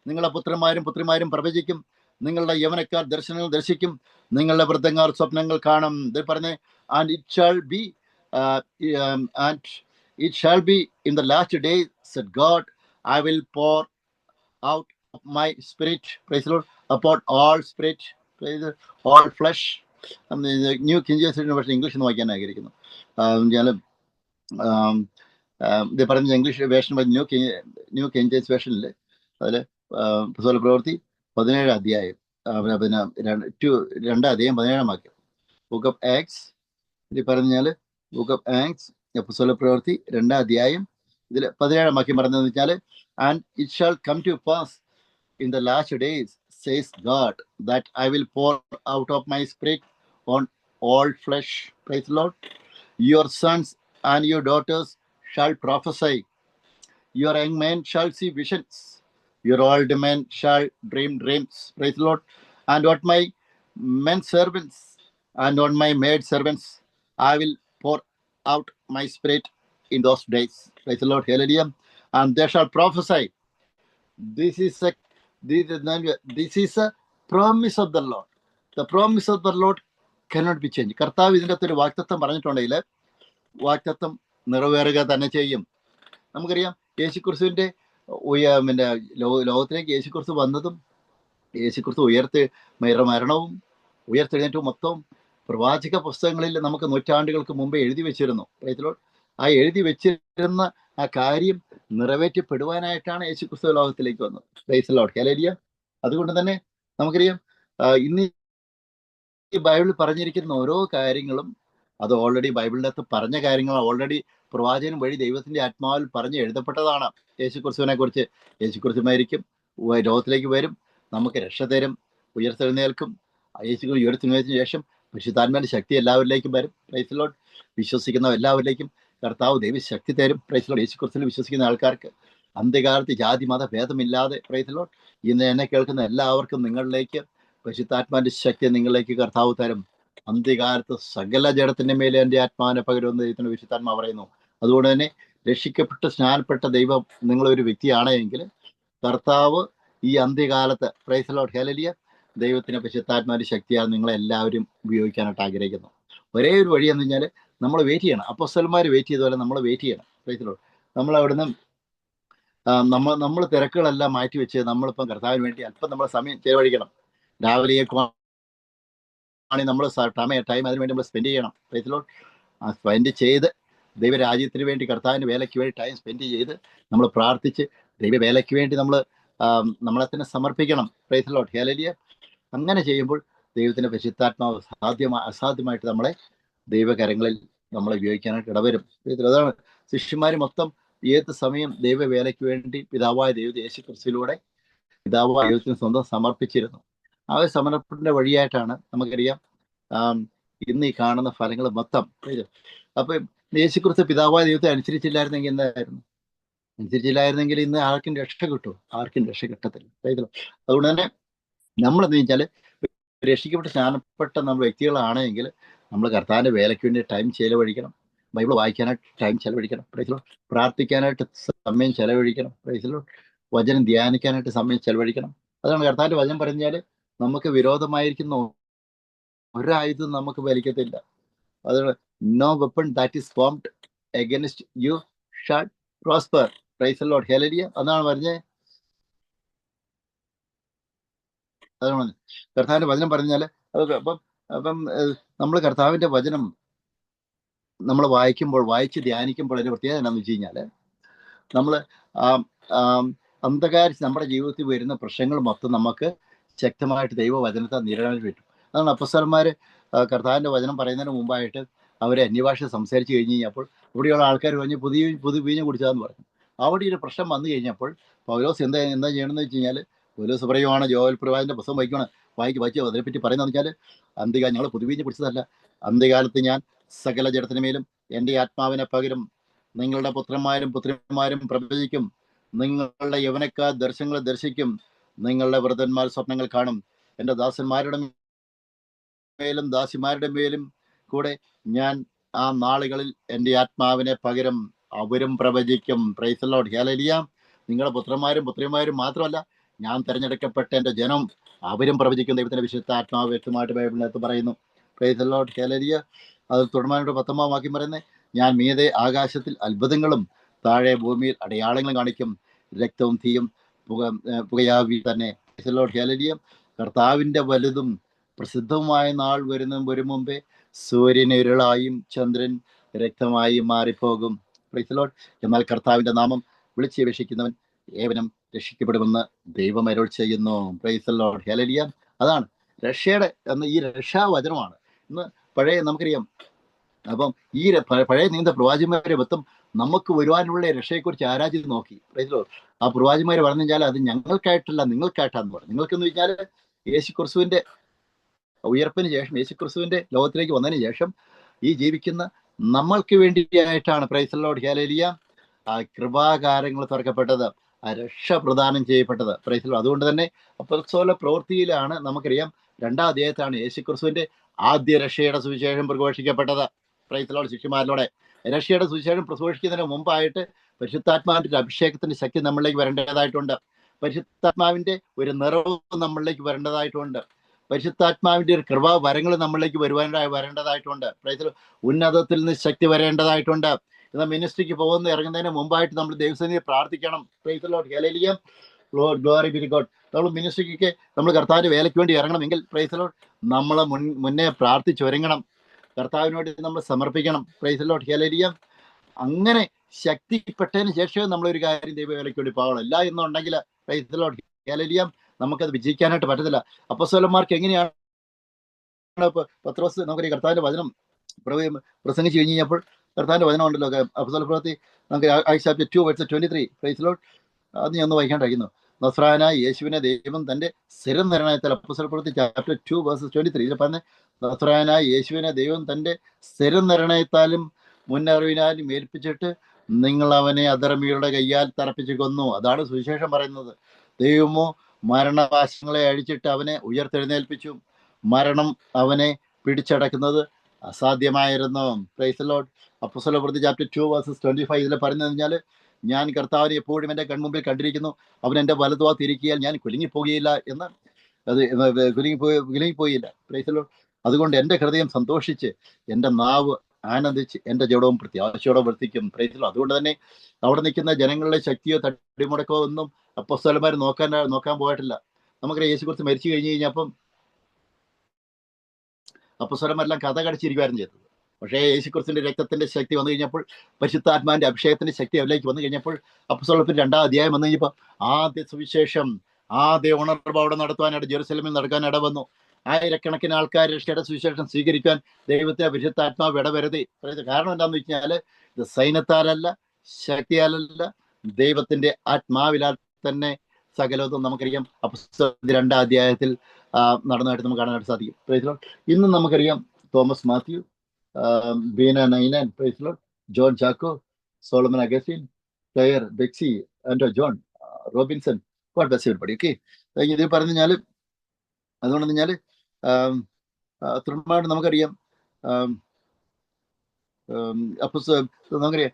നിങ്ങളുടെ പുത്രന്മാരും പുത്രിമാരും പ്രവചിക്കും, നിങ്ങളുടെ യവനക്കാർ ദർശനങ്ങൾ ദർശിക്കും, നിങ്ങളുടെ വൃദ്ധങ്ങാർ സ്വപ്നങ്ങൾ കാണും. ഇത് പറഞ്ഞ്, and it shall be in the last days Z God, I will pour out of my spirit, praise the Lord, upon all spirit, praise the all flesh. New King James പക്ഷേ ഇംഗ്ലീഷ് എന്ന് വായിക്കാൻ ആഗ്രഹിക്കുന്നു. ഞാൻ ഇത് പറഞ്ഞ English version, new King James വേർഷനിൽ അതിൽ അപ്പോസ്തല പ്രവൃത്തി 17 അധ്യായം, പിന്നെ 2 അധ്യായം 17 വാക്യം, ബുക്ക് ഓഫ് ആക്ട്സ്. ഇത് പറഞ്ഞാൽ ബുക്ക് ഓഫ് ആക്ട്സ് അപ്പോസ്തല പ്രവൃത്തി 2 അധ്യായം ഇതിൽ 17 വാക്യം പറഞ്ഞതെന്ന് വെച്ചാൽ, and it shall come to pass in the last days, says God, that I will pour out of my spirit on all flesh. Praise the Lord. Your sons and your daughters shall prophesy. Your young men shall see visions. Your old men shall dream dreams. Praise the Lord. And on my men servants and on my maid servants I will pour out my spirit in those days. Praise the Lord. Hallelujah. And they shall prophesy. This is a promise of the Lord. The promise of the Lord cannot be changed. കർത്താവ് ഇതിൻ്റെ അകത്തൊരു വാക്തത്വം പറഞ്ഞിട്ടുണ്ടെങ്കിൽ വാക്തത്വം നിറവേറുക തന്നെ ചെയ്യും. നമുക്കറിയാം, യേശുക്രിസ്തുവിൻ്റെ പിന്നെ ലോകത്തിലേക്ക് യേശുക്രിസ്തു വന്നതും യേശുക്രിസ്തു മരണവും ഉയർത്തെഴുന്നേറ്റവും മൊത്തവും പ്രവാചക പുസ്തകങ്ങളിൽ നമുക്ക് നൂറ്റാണ്ടുകൾക്ക് മുമ്പേ എഴുതി വെച്ചിരുന്നു. ആ എഴുതി വെച്ചിരുന്ന ആ കാര്യം നിറവേറ്റപ്പെടുവാനായിട്ടാണ് യേശുക്രിസ്തു ലോകത്തിലേക്ക് വന്നത്. Price the Lord. ഹല്ലേലൂയ. അതുകൊണ്ട് തന്നെ നമുക്കറിയാം, ഇന്ന് ഈ ബൈബിളിൽ പറഞ്ഞിരിക്കുന്ന ഓരോ കാര്യങ്ങളും അത് ഓൾറെഡി ബൈബിളിനകത്ത് പറഞ്ഞ കാര്യങ്ങൾ ഓൾറെഡി പ്രവാചകൻ വഴി ദൈവത്തിന്റെ ആത്മാവിൽ പറഞ്ഞ് എഴുതപ്പെട്ടതാണ്. യേശുക്രിസ്തുവിനെ കുറിച്ച്, യേശുക്രിസ്തു മരിക്കും, ലോകത്തിലേക്ക് വരും, നമുക്ക് രക്ഷ തരും, ഉയർത്തെഴുന്നേൽക്കും. യേശു ഉയർത്തെഴുന്നേറ്റതിനു ശേഷം പരിശുദ്ധാത്മാവിന്റെ ശക്തി എല്ലാവരിലേക്കും വരും. Price the Lord. വിശ്വസിക്കുന്ന എല്ലാവരിലേക്കും കർത്താവ് ദൈവശക്തി തരും. Price the Lord. യേശുക്രിസ്തുവിൽ വിശ്വസിക്കുന്ന ആൾക്കാർക്ക് അന്ത്യകാലത്ത് ജാതി മത ഭേദമില്ലാതെ, പ്രൈസ് ദി ലോർഡ്, ഇന്ന് എന്നെ കേൾക്കുന്ന എല്ലാവർക്കും നിങ്ങളിലേക്ക് പരിശുദ്ധാത്മാവിന്റെ ശക്തി നിങ്ങളിലേക്ക് കർത്താവ് തരും. അന്ത്യകാലത്ത് സകല ജഡത്തിന്റെ മേലെ എൻ്റെ ആത്മാവിനെ പകരുമെന്ന് ദൈവത്തിന്റെ വിശുദ്ധാത്മാവ് പറയുന്നു. അതുകൊണ്ട് തന്നെ രക്ഷിക്കപ്പെട്ട് സ്നാനപ്പെട്ട ദൈവം നിങ്ങളൊരു വ്യക്തിയാണെങ്കിൽ കർത്താവ് ഈ അന്ത്യകാലത്ത്, പ്രൈസ് ദി ലോർഡ്, ഹല്ലേലൂയ, ദൈവത്തിന്റെ പരിശുദ്ധാത്മാവിന്റെ ശക്തിയാണ് നിങ്ങളെല്ലാവരും ഉപയോഗിക്കാനായിട്ട് ആഗ്രഹിക്കുന്നു. ഒരേ ഒരു വഴി എന്ന് പറഞ്ഞാൽ നമ്മൾ വെയിറ്റ് ചെയ്യണം. അപ്പോസ്തലന്മാർ വെയിറ്റ് ചെയ്തപോലെ നമ്മൾ വെയിറ്റ് ചെയ്യണം. Price the Lord. നമ്മൾ അവിടുന്ന് നമ്മൾ തിരക്കുകളെല്ലാം മാറ്റി വെച്ച് നമ്മളിപ്പം കർത്താവിന് വേണ്ടി അല്പം നമ്മൾ സമയം ചെലവഴിക്കണം. രാവിലെയൊക്കെ നമ്മൾ ടൈം അതിന് വേണ്ടി നമ്മൾ സ്പെൻഡ് ചെയ്യണം. Price the Lord. സ്പെൻഡ് ചെയ്ത് ദൈവരാജ്യത്തിന് വേണ്ടി, കർത്താവിൻ്റെ വേലയ്ക്ക് വേണ്ടി ടൈം സ്പെൻഡ് ചെയ്ത് നമ്മൾ പ്രാർത്ഥിച്ച് ദൈവവേലയ്ക്ക് വേണ്ടി നമ്മളെ തന്നെ സമർപ്പിക്കണം. Price the Lord. ഹല്ലേലൂയ. അങ്ങനെ ചെയ്യുമ്പോൾ ദൈവത്തിൻ്റെ പരിശുദ്ധാത്മാവ് അസാധ്യമായിട്ട് നമ്മളെ ദൈവകരങ്ങളിൽ നമ്മളെ ഉപയോഗിക്കാനായിട്ട് ഇടവരും. അതാണ് ശിഷ്യന്മാർ മൊത്തം ഏത് സമയം ദൈവവേലയ്ക്ക് വേണ്ടി പിതാവായ ദൈവം യേശുക്രിസ്തുവിലൂടെ പിതാവായ ദൈവത്തിന് സ്വന്തം സമർപ്പിച്ചിരുന്നു. ആ ഒരു സമർപ്പണത്തിന്റെ വഴിയായിട്ടാണ് നമുക്കറിയാം ഇന്ന് ഈ കാണുന്ന ഫലങ്ങൾ മൊത്തം. അപ്പം യേശുക്രിസ്തു പിതാവായ ദൈവത്തെ അനുസരിച്ചില്ലായിരുന്നെങ്കിൽ അനുസരിച്ചില്ലായിരുന്നെങ്കിൽ ഇന്ന് ആർക്കും രക്ഷ കിട്ടും? ആർക്കും രക്ഷ കിട്ടത്തില്ല. അതുകൊണ്ട് തന്നെ നമ്മളെന്ന് വെച്ചാൽ രക്ഷിക്കപ്പെട്ട് സ്നാനപ്പെട്ട നമ്മൾ വ്യക്തികളാണെങ്കിൽ നമ്മൾ കർത്താവിൻ്റെ വേലയ്ക്ക് വേണ്ടി ടൈം ചെലവഴിക്കണം. ബൈബിൾ വായിക്കാനായിട്ട് ടൈം ചെലവഴിക്കണം. പ്രൈസ്, പ്രാർത്ഥിക്കാനായിട്ട് സമയം ചെലവഴിക്കണം. പ്രൈസ്, വചനം ധ്യാനിക്കാനായിട്ട് സമയം ചെലവഴിക്കണം. അതാണ് കർത്താവിൻ്റെ വചനം പറഞ്ഞാൽ നമുക്ക് വിരോധമായിരിക്കുന്ന ഒരായുധം നമുക്ക് വലിക്കത്തില്ല. അതുകൊണ്ട് no weapon that is formed against you shall prosper. Praise the Lord. Hallelujah. അതാണ് പറഞ്ഞത്. അതാണ് കർത്താവിൻ്റെ വചനം പറഞ്ഞാൽ അപ്പം നമ്മൾ കർത്താവിൻ്റെ വചനം നമ്മൾ വായിച്ച് ധ്യാനിക്കുമ്പോൾ അതിൻ്റെ പ്രത്യേകത എന്താണെന്ന് വെച്ച് കഴിഞ്ഞാൽ നമ്മൾ നമ്മുടെ ജീവിതത്തിൽ വരുന്ന പ്രശ്നങ്ങൾ മൊത്തം നമുക്ക് ശക്തമായിട്ട് ദൈവവചനത്തെ നിരവധി വിട്ടു. അതാണ് അപ്പസ്തലന്മാർ കർത്താവിൻ്റെ വചനം പറയുന്നതിന് മുമ്പായിട്ട് അവർ അന്യഭാഷ സംസാരിച്ച് കഴിഞ്ഞ് കഴിഞ്ഞപ്പോൾ ഇവിടെയുള്ള ആൾക്കാർ പറഞ്ഞ് പുതിയ വീഞ്ഞ് കുടിച്ചതെന്ന് പറഞ്ഞു. അവിടെ ഒരു പ്രശ്നം വന്നു കഴിഞ്ഞപ്പോൾ പൗലോസ് എന്താ ചെയ്യണമെന്ന് വെച്ച് കഴിഞ്ഞാൽ, പൗലോസ് പറയുവാണ്, ജോവൽ പ്രവാചകന്റെ പുസ്തകം വായിച്ചു അതിനെപ്പറ്റി പറയുന്നതെന്ന് വെച്ചാൽ, അന്ത്യകാലം ഞങ്ങൾ പുതുവീഞ്ഞ് കുടിച്ചതല്ല, അന്ത്യകാലത്ത് ഞാൻ സകല ജഡത്തിന് മേലും എൻ്റെ ആത്മാവിനെ പകരും, നിങ്ങളുടെ പുത്രന്മാരും പ്രവചിക്കും, നിങ്ങളുടെ യൗവനക്കാർ ദർശനങ്ങൾ ദർശിക്കും, നിങ്ങളുടെ വൃദ്ധന്മാർ സ്വപ്നങ്ങൾ കാണും, എൻ്റെ ദാസന്മാരുടെ മേലും ദാസിമാരുടെ മേലും കൂടെ ഞാൻ ആ നാളുകളിൽ എൻ്റെ ആത്മാവിനെ പകരം, അവരും പ്രവചിക്കും. Praise the Lord. ഹല്ലേലൂയ. നിങ്ങളുടെ പുത്രന്മാരും മാത്രമല്ല, ഞാൻ തിരഞ്ഞെടുക്കപ്പെട്ട എൻ്റെ ജനം അവരും പ്രവചിക്കും. ദൈവത്തിന്റെ വിശുദ്ധ ആത്മാവ് വ്യക്തമായിട്ട് ബൈബിളിനകത്ത് പറയുന്നു. Price the Lord. ഹല്ലേലൂയ. അത് തുടർമാനോട് 19 വാക്യം പറയുന്നത്, ഞാൻ മീതെ ആകാശത്തിൽ അത്ഭുതങ്ങളും താഴെ ഭൂമിയിൽ അടയാളങ്ങളും കാണിക്കും, രക്തവും തീയും പുകയാവി തന്നെ. Price the Lord. ഹല്ലേലൂയ. കർത്താവിൻ്റെ വലുതും പ്രസിദ്ധവുമായ നാൾ വരും മുമ്പേ സൂര്യൻ ഇരുളായും ചന്ദ്രൻ രക്തമായും മാറിപ്പോകും. Price the Lord. എന്നാൽ കർത്താവിൻ്റെ നാമം വിളിച്ചപേക്ഷിക്കുന്നവൻ ഏവനും രക്ഷിക്കപ്പെടുമെന്ന് ദൈവം അരുൾ ചെയ്യുന്നു. Price the Lord. ഹല്ലേലൂയ. അതാണ് രക്ഷയുടെ ഈ രക്ഷാവചനമാണ് ഇന്ന് നമുക്കറിയാം. അപ്പം ഈ പഴയ നീന്ത പ്രവാചകന്മാരെ മൊത്തം നമുക്ക് വരുവാനുള്ള രക്ഷയെക്കുറിച്ച് ആരാധിച്ച് നോക്കി. Price the Lord. ആ പ്രവാചകന്മാർ പറഞ്ഞു കഴിഞ്ഞാൽ അത് ഞങ്ങൾക്കായിട്ടല്ല നിങ്ങൾക്കായിട്ടാന്ന് പറഞ്ഞു. നിങ്ങൾക്കെന്ന് വെച്ചാൽ യേശുക്രിസ്തുവിന്റെ ഉയർപ്പിന് ശേഷം, യേശുക്രിസ്തുവിന്റെ ലോകത്തിലേക്ക് വന്നതിന് ശേഷം ഈ ജീവിക്കുന്ന നമ്മൾക്ക് വേണ്ടിയായിട്ടാണ്. Praise the Lord. ഹല്ലേലൂയ. ആ കൃപാകാരങ്ങൾ തുറക്കപ്പെട്ടത്, ആ രക്ഷ പ്രദാനം ചെയ്യപ്പെട്ടത്. Praise the lord. അതുകൊണ്ട് തന്നെ അപ്പോസ്തല പ്രവൃത്തിയിലാണ് നമുക്കറിയാം 2-ാം അധ്യായത്താണ് യേശുക്രിസ്തുവിന്റെ ആദ്യ രക്ഷയുടെ സുവിശേഷം പ്രഘോഷിക്കപ്പെട്ടത്. Praise the lord. ശിഷ്യന്മാരിലൂടെ രക്ഷയുടെ സുവിശേഷം പ്രഘോഷിക്കുന്നതിന് മുമ്പായിട്ട് പരിശുദ്ധാത്മാവിന്റെ അഭിഷേകത്തിന്റെ ശക്തി നമ്മളിലേക്ക് വരേണ്ടതായിട്ടുണ്ട്. പരിശുദ്ധാത്മാവിന്റെ ഒരു നിറവ് നമ്മളിലേക്ക് വരേണ്ടതായിട്ടുണ്ട്. പരിശുദ്ധാത്മാവിന്റെ ഒരു കൃപ വരങ്ങൾ നമ്മളിലേക്ക് വരേണ്ടതായിട്ടുണ്ട്. Praise the lord. ഉന്നതത്തിൽ നിന്ന് ശക്തി വരേണ്ടതായിട്ടുണ്ട്. എന്നാൽ മിനിസ്ട്രിക്ക് ഇറങ്ങുന്നതിന് മുമ്പായിട്ട് നമ്മൾ ദൈവസന്നിധിയിൽ പ്രാർത്ഥിക്കണം. Praise the Lord. Hallelujah. Glory be to God. നമ്മൾ മിനിസ്ട്രിക്ക് നമ്മൾ കർത്താവിന്റെ വേലയ്ക്ക് വേണ്ടി ഇറങ്ങണമെങ്കിൽ പ്രൈസ് ദി ലോർഡ് നമ്മൾ മുന്നേ പ്രാർത്ഥിച്ചൊരുങ്ങണം. കർത്താവിനോട് നമ്മൾ സമർപ്പിക്കണം. Price the Lord. ഹല്ലേലൂയ. അങ്ങനെ ശക്തിപ്പെട്ടതിന് ശേഷമേ നമ്മളൊരു കാര്യം ദൈവവേലയ്ക്ക് വേണ്ടി പോകണം. ഇല്ല എന്നുണ്ടെങ്കിൽ പ്രൈസ് ദി ലോർഡ്. ഹല്ലേലൂയ, നമുക്കത് വിജയിക്കാനായിട്ട് പറ്റത്തില്ല. അപ്പോസ്തലന്മാർക്ക് എങ്ങനെയാണ് പത്രോസ് നമുക്കൊരു കർത്താവിന്റെ വചനം പ്രസംഗിച്ചു കഴിഞ്ഞപ്പോൾ കർത്താവിന്റെ വചനം ഉണ്ടല്ലോ, അപ്പോസ്തല പ്രവൃത്തി നമുക്ക് acts chapter 2:23. Price the Lord. അത് ഞാൻ ഒന്ന് വായിക്കാണ്ടിരിക്കുന്നു. നസ്രായനായ യേശുവിനെ ദൈവം തന്റെ സ്ഥിരം നിർണയത്താൽ, അപ്പോസ്തല പ്രവൃത്തി ചാപ്റ്റർ 2:23 ഇതിൽ പറഞ്ഞ, നസ്രായനായ യേശുവിനെ ദൈവം തന്റെ സ്ഥിരം നിർണയത്താലും മുന്നറിവിനാലും ഏൽപ്പിച്ചിട്ട് നിങ്ങൾ അവനെ അധർമ്മികളുടെ കയ്യാൽ തറപ്പിച്ച് കൊന്നു. അതാണ് സുവിശേഷം പറയുന്നത്. ദൈവമോ മരണപാശങ്ങളെ അഴിച്ചിട്ട് അവനെ ഉയർത്തെഴുന്നേൽപ്പിച്ചു. മരണം അവനെ പിടിച്ചടക്കുന്നത് അസാധ്യമായിരുന്നു. Praise the lord. അപ്പോസ്തല പ്രവൃത്തി ചാപ്റ്റർ 2:25 ഇതിൽ പറഞ്ഞു കഴിഞ്ഞാൽ, ഞാൻ കർത്താവിനെ എപ്പോഴും എൻ്റെ കൺമുമ്പിൽ കണ്ടിരിക്കുന്നു, അവൻ എൻ്റെ വലതുഭാഗത്ത് ഇരിക്കിയാൽ ഞാൻ കുലുങ്ങിപ്പോകുകയില്ല എന്ന്. അത് കുലുങ്ങിപ്പോയില്ല. Price the lord. അതുകൊണ്ട് എൻ്റെ ഹൃദയം സന്തോഷിച്ച് എൻ്റെ നാവ് ആനന്ദിച്ച് എൻ്റെ ജഡവും പ്രത്യാശയോടെ വർത്തിക്കും. Price the lord. അതുകൊണ്ട് തന്നെ അവിടെ നിൽക്കുന്ന ജനങ്ങളുടെ ശക്തിയോ തടിമുടക്കോ ഒന്നും അപ്പോസ്തലന്മാർ നോക്കാൻ പോയിട്ടില്ല. നമുക്കറിയാം യേശുക്രിസ്തു മരിച്ചു കഴിഞ്ഞപ്പം അപ്പോസ്തലന്മാരെല്ലാം കഥ കടിച്ചിരിക്കുവായിരുന്നു ചെയ്തത്. പക്ഷേ യേശുക്രിസ്തുവിന്റെ രക്തത്തിന്റെ ശക്തി വന്നു കഴിഞ്ഞപ്പോൾ, പരിശുദ്ധാത്മാവിന്റെ അഭിഷേകത്തിന്റെ ശക്തി അവരിലേക്ക് വന്നു കഴിഞ്ഞപ്പോൾ, അപ്പോസ്തലന്മാരുടെ 2-ാം അധ്യായം വന്നു കഴിഞ്ഞപ്പോൾ ആദ്യ സുവിശേഷം, ആദ്യ ഉണർവ് അവിടെ നടത്തുവാനായിട്ട് ജെറുസലേമിൽ നടക്കാൻ ഇടവന്നു. ആയിരക്കണക്കിന് ആൾക്കാർ രക്ഷയുടെ സുവിശേഷം സ്വീകരിക്കാൻ ദൈവത്തെ പരിശുദ്ധാത്മാവ് ഇടവരുത്തി. കാരണം എന്താണെന്ന് വെച്ച് കഴിഞ്ഞാൽ, ഇത് സൈന്യത്താലല്ല, ശക്തിയാലല്ല, ദൈവത്തിന്റെ ആത്മാവിലാൽ തന്നെ സകലതും നമുക്കറിയാം അപ്പോസ്തലരുടെ 2-ാം അധ്യായത്തിൽ നടന്നതായിട്ട് നമുക്ക് കാണാനായിട്ട് സാധിക്കും. Praise the Lord. ഇന്നും നമുക്കറിയാം Thomas Mathew, Beena Ninan, praise the Lord, John Chacko, Solomon Augustine, Claire, Bexy, Andro John, Robinson, God bless everybody. Okay. ഇത് പറഞ്ഞു കഴിഞ്ഞാൽ, അതുകൊണ്ട് കഴിഞ്ഞാൽ തുടർമായിട്ട് നമുക്കറിയാം നമുക്കറിയാം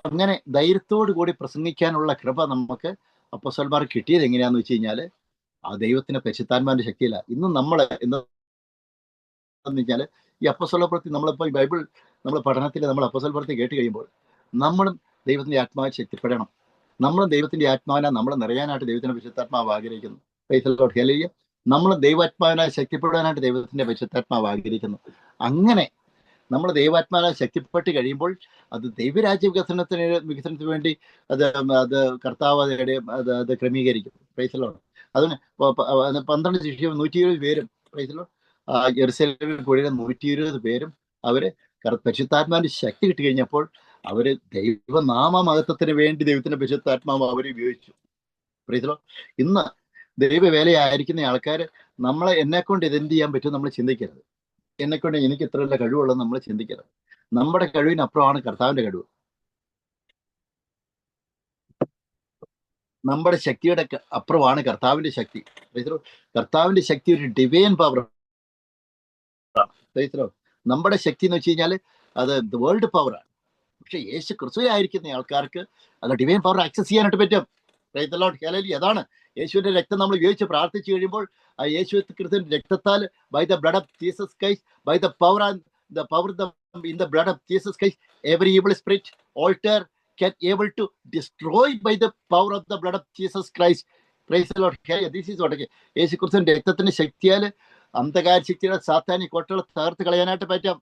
അങ്ങനെ ധൈര്യത്തോടു കൂടി പ്രസംഗിക്കാനുള്ള കൃപ നമുക്ക് അപ്പോസ്തലന്മാർക്ക് കിട്ടിയത് എങ്ങനെയാന്ന് വെച്ച് കഴിഞ്ഞാൽ, ആ ദൈവത്തിന്റെ പരിശുദ്ധാത്മാവിന്റെ ശക്തിയില്ല. ഇന്നും നമ്മൾ എന്താന്ന് വെച്ചാൽ, ഈ അപ്പോസ്തല പ്രവൃത്തി നമ്മളിപ്പോൾ ഈ ബൈബിൾ നമ്മൾ പഠനത്തിൽ നമ്മൾ അപ്പോസ്തല പ്രവൃത്തി കേട്ട് കഴിയുമ്പോൾ നമ്മളും ദൈവത്തിന്റെ ആത്മാവിൽ ശക്തിപ്പെടണം. നമ്മളും ദൈവത്തിന്റെ ആത്മാവിനെ നമ്മൾ നിറയാനായിട്ട് ദൈവത്തിന്റെ പരിശുദ്ധാത്മാവ് ആഗ്രഹിക്കുന്നു. Price the Lord. ഹല്ലേലൂയ. നമ്മൾ ദൈവാത്മാവിനായി ശക്തിപ്പെടാനായിട്ട് ദൈവത്തിന്റെ പരിശുദ്ധാത്മാവ് ആഗ്രഹിക്കുന്നു. അങ്ങനെ നമ്മൾ ദൈവാത്മാവിനായി ശക്തിപ്പെട്ട് കഴിയുമ്പോൾ അത് ദൈവരാജ്യ വികസനത്തിന് വേണ്ടി അത് കർത്താവ് അത് ക്രമീകരിക്കും. Price the Lord. അതിന് 12 ശിഷ്യരും 120 പേരും യെരുശലേമിൽ കൂടിയ 120 പേരും അവര് പരിശുദ്ധാത്മാവിന്റെ ശക്തി കിട്ടി കഴിഞ്ഞപ്പോൾ അവര് ദൈവനാമ മഹത്വത്തിന് വേണ്ടി ദൈവത്തിന്റെ പരിശുദ്ധാത്മാവ് അവരെ ഉപയോഗിച്ചു. പ്രൈസലോ. ഇന്ന് ദൈവവേലയായിരിക്കുന്ന ആൾക്കാര് എന്നെ കൊണ്ട് ഇതെന്ത് ചെയ്യാൻ പറ്റും നമ്മൾ ചിന്തിക്കരുത്. എന്നെ കൊണ്ട് എനിക്ക് ഇത്രയുള്ള കഴിവുള്ളത് നമ്മൾ ചിന്തിക്കരുത്. നമ്മുടെ കഴിവിനപ്പുറമാണ് കർത്താവിന്റെ കഴിവ്. നമ്മുടെ ശക്തിയുടെ അപ്പുറമാണ് കർത്താവിന്റെ ശക്തി. കർത്താവിന്റെ ശക്തി ഒരു ഡിവൈൻ പവർ. നമ്മുടെ ശക്തി എന്ന് വെച്ച് കഴിഞ്ഞാൽ അത് വേൾഡ് പവറാണ്. പക്ഷെ യേശു ക്രിസ്തുവായിരിക്കുന്ന ആൾക്കാർക്ക് അത് ഡിവൈൻ പവർ ആക്സസ് ചെയ്യാനായിട്ട് പറ്റും. അതാണ് യേശുവിന്റെ രക്തം നമ്മൾ ഉപയോഗിച്ച് പ്രാർത്ഥിച്ചു കഴിയുമ്പോൾ ആ യേശു ക്രിസ്തുവിന്റെ രക്തത്താൽ by the blood of Jesus Christ, by the power in the blood of Jesus Christ, every evil spirit altar can able to destroy by the power of the blood of Jesus Christ. Praise the Lord. This is what യേശു ക്രിസ്തുവിന്റെ രക്തത്തിന്റെ ശക്തിയാൽ അന്ധകാര ശക്തിയുടെ സാത്താനി കോട്ടകളെ തകർത്ത് കളയാനായിട്ട് പറ്റാം.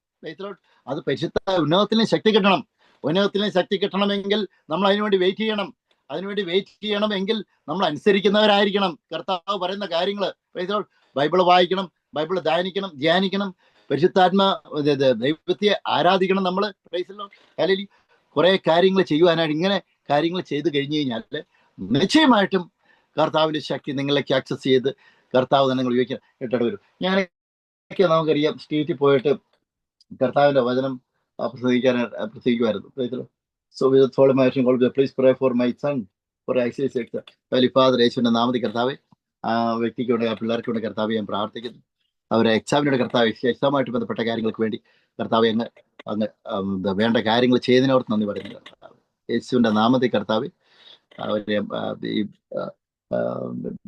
അത് പരിശുദ്ധ ഉന്നതത്തിലും ശക്തി കിട്ടണം. ഉന്നതത്തിലും ശക്തി കിട്ടണമെങ്കിൽ നമ്മൾ അതിനുവേണ്ടി വെയിറ്റ് ചെയ്യണം. അതിനുവേണ്ടി വെയിറ്റ് ചെയ്യണമെങ്കിൽ നമ്മൾ അനുസരിക്കുന്നവരായിരിക്കണം. കർത്താവ് പറയുന്ന കാര്യങ്ങൾ ബൈബിൾ വായിക്കണം, ബൈബിൾ ധ്യാനിക്കണം, പരിശുദ്ധാത്മ ദൈവത്തെ ആരാധിക്കണം. നമ്മൾ അല്ലെങ്കിൽ കുറെ കാര്യങ്ങൾ ചെയ്യുവാനായിട്ട് ഇങ്ങനെ കാര്യങ്ങൾ ചെയ്തു കഴിഞ്ഞു കഴിഞ്ഞാൽ നിശ്ചയമായിട്ടും കർത്താവിന്റെ ശക്തി നിങ്ങളിലേക്ക് ആക്സസ് ചെയ്ത് കർത്താവ് തന്നെ നിങ്ങൾ ഉപയോഗിക്കാൻ ഇട്ടിട്ട് വരും. ഞാനൊക്കെ നമുക്കറിയാം സ്റ്റേറ്റിൽ പോയിട്ട് കർത്താവിന്റെ വചനം പ്രസംഗിക്കുമായിരുന്നു. So with all my action, please pray for my son for access. Father, യേശുവിന്റെ നാമത്തിൽ കർത്താവെ ആ വ്യക്തിക്ക് വേണ്ടി, ആ പിള്ളേർക്ക് വേണ്ടി കർത്താവെ ഞാൻ പ്രാർത്ഥിക്കുന്നു. അവരെ എക്സാമിനോട് കർത്താവ്, എക്സാമായിട്ട് ബന്ധപ്പെട്ട കാര്യങ്ങൾക്ക് വേണ്ടി കർത്താവെ അങ്ങ് വേണ്ട കാര്യങ്ങൾ ചെയ്തതിനോർത്ത് നന്ദി പറയുന്നു കർത്താവ്. യേശുവിന്റെ നാമത്തിൽ കർത്താവ് അവരെ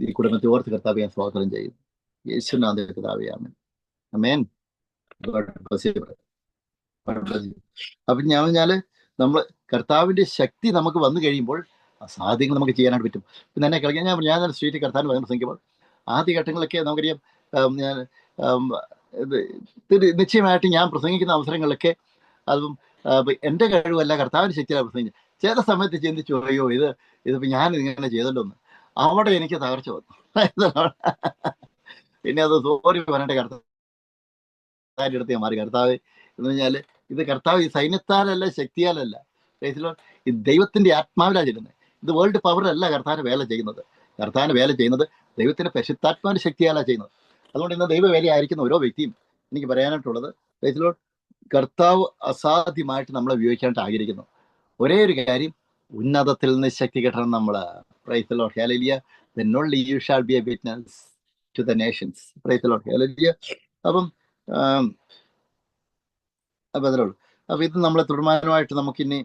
ഈ കുടുംബത്തെ ഓർത്ത് കർത്താവ് ഞാൻ സ്വാഗതം ചെയ്യുന്നു. യേശുവിന്റെ നാമത്തിൽ കർത്താവെ ആമേൻ. അപ്പൊ ഞാൻ പറഞ്ഞാല് നമ്മൾ കർത്താവിന്റെ ശക്തി നമുക്ക് വന്നു കഴിയുമ്പോൾ അസാധ്യങ്ങൾ നമുക്ക് ചെയ്യാനായിട്ട് പറ്റും. പിന്നെ എന്നെ കളിക്കാൻ ഞാൻ സ്ട്രീറ്റിൽ കർത്താവിന് വചനം പ്രസംഗിക്കുമ്പോൾ ആദ്യ ഘട്ടങ്ങളൊക്കെ നമുക്കറിയാം, ഞാൻ നിശ്ചയമായിട്ട് ഞാൻ പ്രസംഗിക്കുന്ന അവസരങ്ങളിലൊക്കെ അതും എൻ്റെ കഴിവല്ല കർത്താവിന്റെ ശക്തിയാണ് പ്രസംഗിച്ചത്. ചില സമയത്ത് ചിന്തിച്ചു, അയ്യോ ഇതിപ്പോ ഞാൻ ഇങ്ങനെ ചെയ്തല്ലോ എന്ന്. അവിടെ എനിക്ക് തകർച്ച വന്നു. പിന്നെ അത് സോറി പറഞ്ഞിട്ട് കർത്താവിൻ്റെ അടുത്ത് ഞാൻ മാറി. കർത്താവ് എന്ന് പറഞ്ഞാല് ഇത് കർത്താവ് ഈ സൈന്യത്താലല്ല, ശക്തിയാലല്ല, ഇത് ദൈവത്തിന്റെ ആത്മാവിലാണ് ചെയ്യുന്നത്. ഇത് വേൾഡ് പവർ അല്ല കർത്താവിന് വേല ചെയ്യുന്നത്. കർത്താവിന് വേല ചെയ്യുന്നത് ദൈവത്തിന്റെ പരിശുദ്ധാത്മാവിന്റെ ശക്തിയാലാണ് ചെയ്യുന്നത്. അതുകൊണ്ട് ഇന്ന് ദൈവവേലയായിരിക്കുന്ന ഓരോ വ്യക്തിയും എനിക്ക് പറയാനായിട്ടുള്ളത്, കർത്താവ് അസാധ്യമായിട്ട് നമ്മളെ ഉപയോഗിക്കാനായിട്ട് ആഗ്രഹിക്കുന്നു. ഒരേ ഒരു കാര്യം, ഉന്നതത്തിൽ നിന്ന് ശക്തി കിട്ടണം നമ്മൾ. Price the Lord. Hallelujah. Then only you shall be a witness to the nations. Price the Lord. Hallelujah. അപ്പം അതിലുള്ളൂ. അപ്പൊ ഇത് നമ്മളെ തുടർമാനമായിട്ട് നമുക്കിനി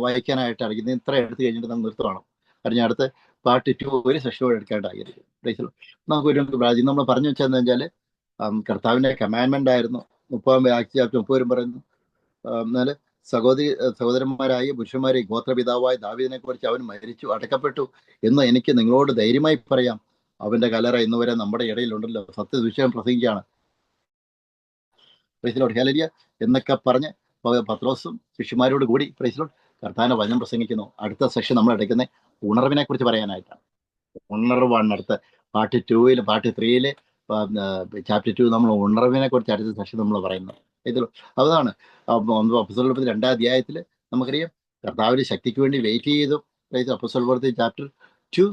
വായിക്കാനായിട്ട് അറിയിക്കുന്നത് ഇത്ര എടുത്തു കഴിഞ്ഞിട്ട് നമ്മൾ നിർത്തുവാണ്. കാരണം അടുത്ത് പാർട്ട് 2 ഒരു സെഷനോട് എടുക്കാനായിട്ട് ആയിരിക്കും. നമുക്കൊരു പ്രാചീനം നമ്മൾ പറഞ്ഞു വെച്ചതെന്ന് വെച്ചാൽ കർത്താവിന്റെ കമാൻഡ്മെന്റ് ആയിരുന്നു. 30 പറയുന്നു, എന്നാല് സഹോദരന്മാരായ പുരുഷന്മാരെ ഗോത്രപിതാവായ ദാവീദിനെ കുറിച്ച് അവൻ മരിച്ചു, അടക്കപ്പെട്ടു എന്ന് എനിക്ക് നിങ്ങളോട് ധൈര്യമായി പറയാം. അവന്റെ കല്ലറ ഇന്നുവരെ നമ്മുടെ ഇടയിലുണ്ടല്ലോ. സത്യവിഷയം പ്രസംഗിക്കുകയാണ്. ഹല്ലേലൂയ എന്നൊക്കെ പറഞ്ഞ് പത്രോസും ശിഷ്യന്മാരോട് കൂടി കർത്താവിന്റെ വചനം പ്രസംഗിക്കുന്നു. അടുത്ത സെഷൻ നമ്മൾ എടുക്കുന്നത് ഉണർവിനെ കുറിച്ച് പറയാനായിട്ടാണ്. ഉണർവാണ് അടുത്ത പാർട്ട് 2 പാർട്ട് 3 ചാപ്റ്റർ 2 നമ്മൾ ഉണർവിനെ കുറിച്ച് അടുത്ത സെഷൻ നമ്മൾ പറയുന്നത്. അതാണ് അപ്പോസ്തലരുടെ 2-ാം അധ്യായത്തിൽ നമുക്കറിയാം കർത്താവിന്റെ ശക്തിക്ക് വേണ്ടി വെയിറ്റ് ചെയ്തു. അപ്പോസ്തലരുടെ ചാപ്റ്റർ 2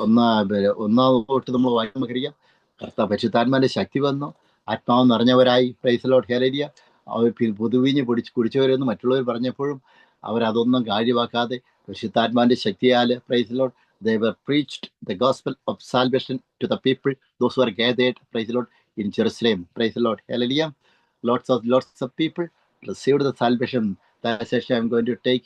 ഒന്നാം തൊട്ട് നമ്മൾ വായിക്കാൻ നമുക്കറിയാം കർത്താവ് പരിശുദ്ധാത്മാവിന്റെ ശക്തി വന്നു, ആത്മാവ് നിറഞ്ഞവരായി. Praise the Lord. ഹല്ലേലൂയ. അവർ പുതുവീഞ്ഞ് കുടിച്ചവരെന്ന് മറ്റുള്ളവർ പറഞ്ഞപ്പോഴും അവരതൊന്നും കാര്യമാക്കാതെ പരിശുദ്ധാത്മാവിന്റെ ശക്തിയാൽ, praise the lord, they were preached the gospel of salvation to the people, those who are gathered, praise the Lord, in Jerusalem. Praise the Lord. Hallelujah. Lots of people received the salvation. That session I'm going to take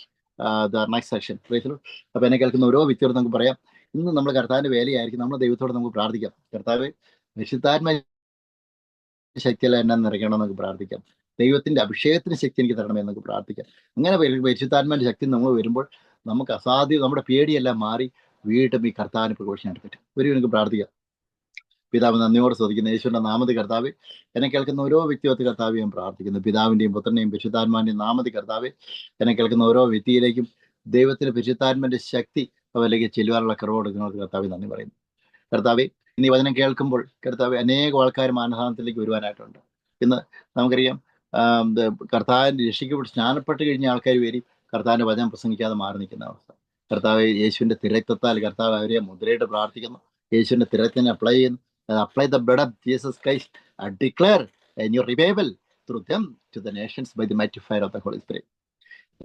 the next section. Praise the Lord. അപ്പൊ എന്നെ കേൾക്കുന്ന ഓരോ വ്യക്തിയോട് നമുക്ക് പറയാം, ഇന്ന് നമ്മൾ കർത്താവിന്റെ വേലയായിരിക്കും. നമ്മുടെ ദൈവത്തോട് നമുക്ക് പ്രാർത്ഥിക്കാം, കർത്താവ് പരിശുദ്ധാത്മ ശക്തിയെല്ലാം എന്നെ നിറയ്ക്കണം എന്നൊക്കെ പ്രാർത്ഥിക്കാം. ദൈവത്തിന്റെ അഭിഷേകത്തിന് ശക്തി എനിക്ക് തരണമേ എന്നൊക്കെ പ്രാർത്ഥിക്കാം. അങ്ങനെ പരിശുദ്ധാത്മാവിന്റെ ശക്തി നമ്മൾ വരുമ്പോൾ നമുക്ക് അസാധ്യം, നമ്മുടെ പേടിയെല്ലാം മാറി വീണ്ടും ഈ കർത്താവിനെ പ്രഘോഷിക്കാനായിട്ട് പറ്റും. എനിക്ക് പ്രാർത്ഥിക്കാം. പിതാവ് നന്ദിയോടെ സ്തുതിക്കുന്നു. യേശുവിന്റെ നാമത്തിൽ കർത്താവ് എന്നെ കേൾക്കുന്ന ഓരോ വ്യക്തിയോട് കർത്താവ് ഞാൻ പ്രാർത്ഥിക്കുന്നു. പിതാവിന്റെയും പുത്രന്റെയും പരിശുദ്ധാത്മാവിന്റെയും നാമത്തിൽ കർത്താവ് എന്നെ കേൾക്കുന്ന ഓരോ വ്യക്തിയിലേക്കും ദൈവത്തിന്റെ പരിശുദ്ധാത്മാവിന്റെ ശക്തി അവരിലേക്ക് ചെല്ലുവാനുള്ള കുറവ് കൊടുക്കുന്നത് കർത്താവ് നന്ദി പറയുന്നു. കർത്താവെ, ഇന്ന് ഈ വചനം കേൾക്കുമ്പോൾ കർത്താവ് അനേകം ആൾക്കാർ മാനസാന്തരത്തിലേക്ക് വരുവാനായിട്ടുണ്ട്. ഇന്ന് നമുക്കറിയാം, കർത്താവിൻ്റെ രക്ഷിക്കപ്പെട്ട് സ്നാനപ്പെട്ട് കഴിഞ്ഞ ആൾക്കാർ വരി കർത്താവിൻ്റെ വചനം പ്രസംഗിക്കാതെ മാറി നിൽക്കുന്ന അവസ്ഥ. കർത്താവ് യേശുവിൻ്റെ തിരക്തത്താൽ കർത്താവ് അവരെ മുദ്രയിട്ട് പ്രാർത്ഥിക്കുന്നു. യേശുവിൻ്റെ തിരക്തനെ അപ്ലൈ ചെയ്യുന്നു. Apply the blood of Jesus Christ and declare a new revival through them to the nations by the mighty fire of the Holy Spirit.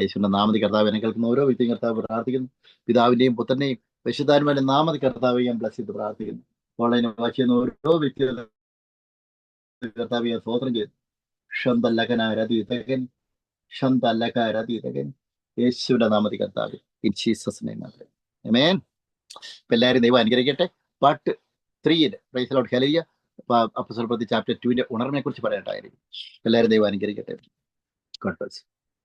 യേശുവിൻ്റെ നാമത്തിൽ കർത്താവ് എന്നെ കേൾക്കുന്ന ഓരോ വ്യക്തിയും കർത്താവ് പ്രാർത്ഥിക്കുന്നു. പിതാവിൻ്റെയും പുത്രൻ്റെയും പരിശുദ്ധാത്മാവിന്റെ നാമത്തിൽ കർത്താവ് ഞാൻ ബ്ലസ് ചെയ്ത് പ്രാർത്ഥിക്കുന്നു. ഓൺലൈൻ വാച്ച് ചെയ്യുന്ന ഓരോ വ്യക്തികളും കർത്താവ് ഞാൻ സ്തോത്രം ചെയ്തു. യേശുവിന്റെ നാമത്തിൽ കർത്താവ് ഇൻ ജീസസ് നെയിം. ആമേൻ. എല്ലാവരും ദൈവം അനുഗ്രഹിക്കട്ടെ. Part 3 praise lord hallelujah. അപ്പോസ്തലപ്രവൃത്തി ചാപ്റ്റർ 2 ഉണർവിനെ കുറിച്ച് പറയണ്ടായിരിക്കും. എല്ലാവരും ദൈവം അനുഗ്രഹിക്കട്ടെ. God bless.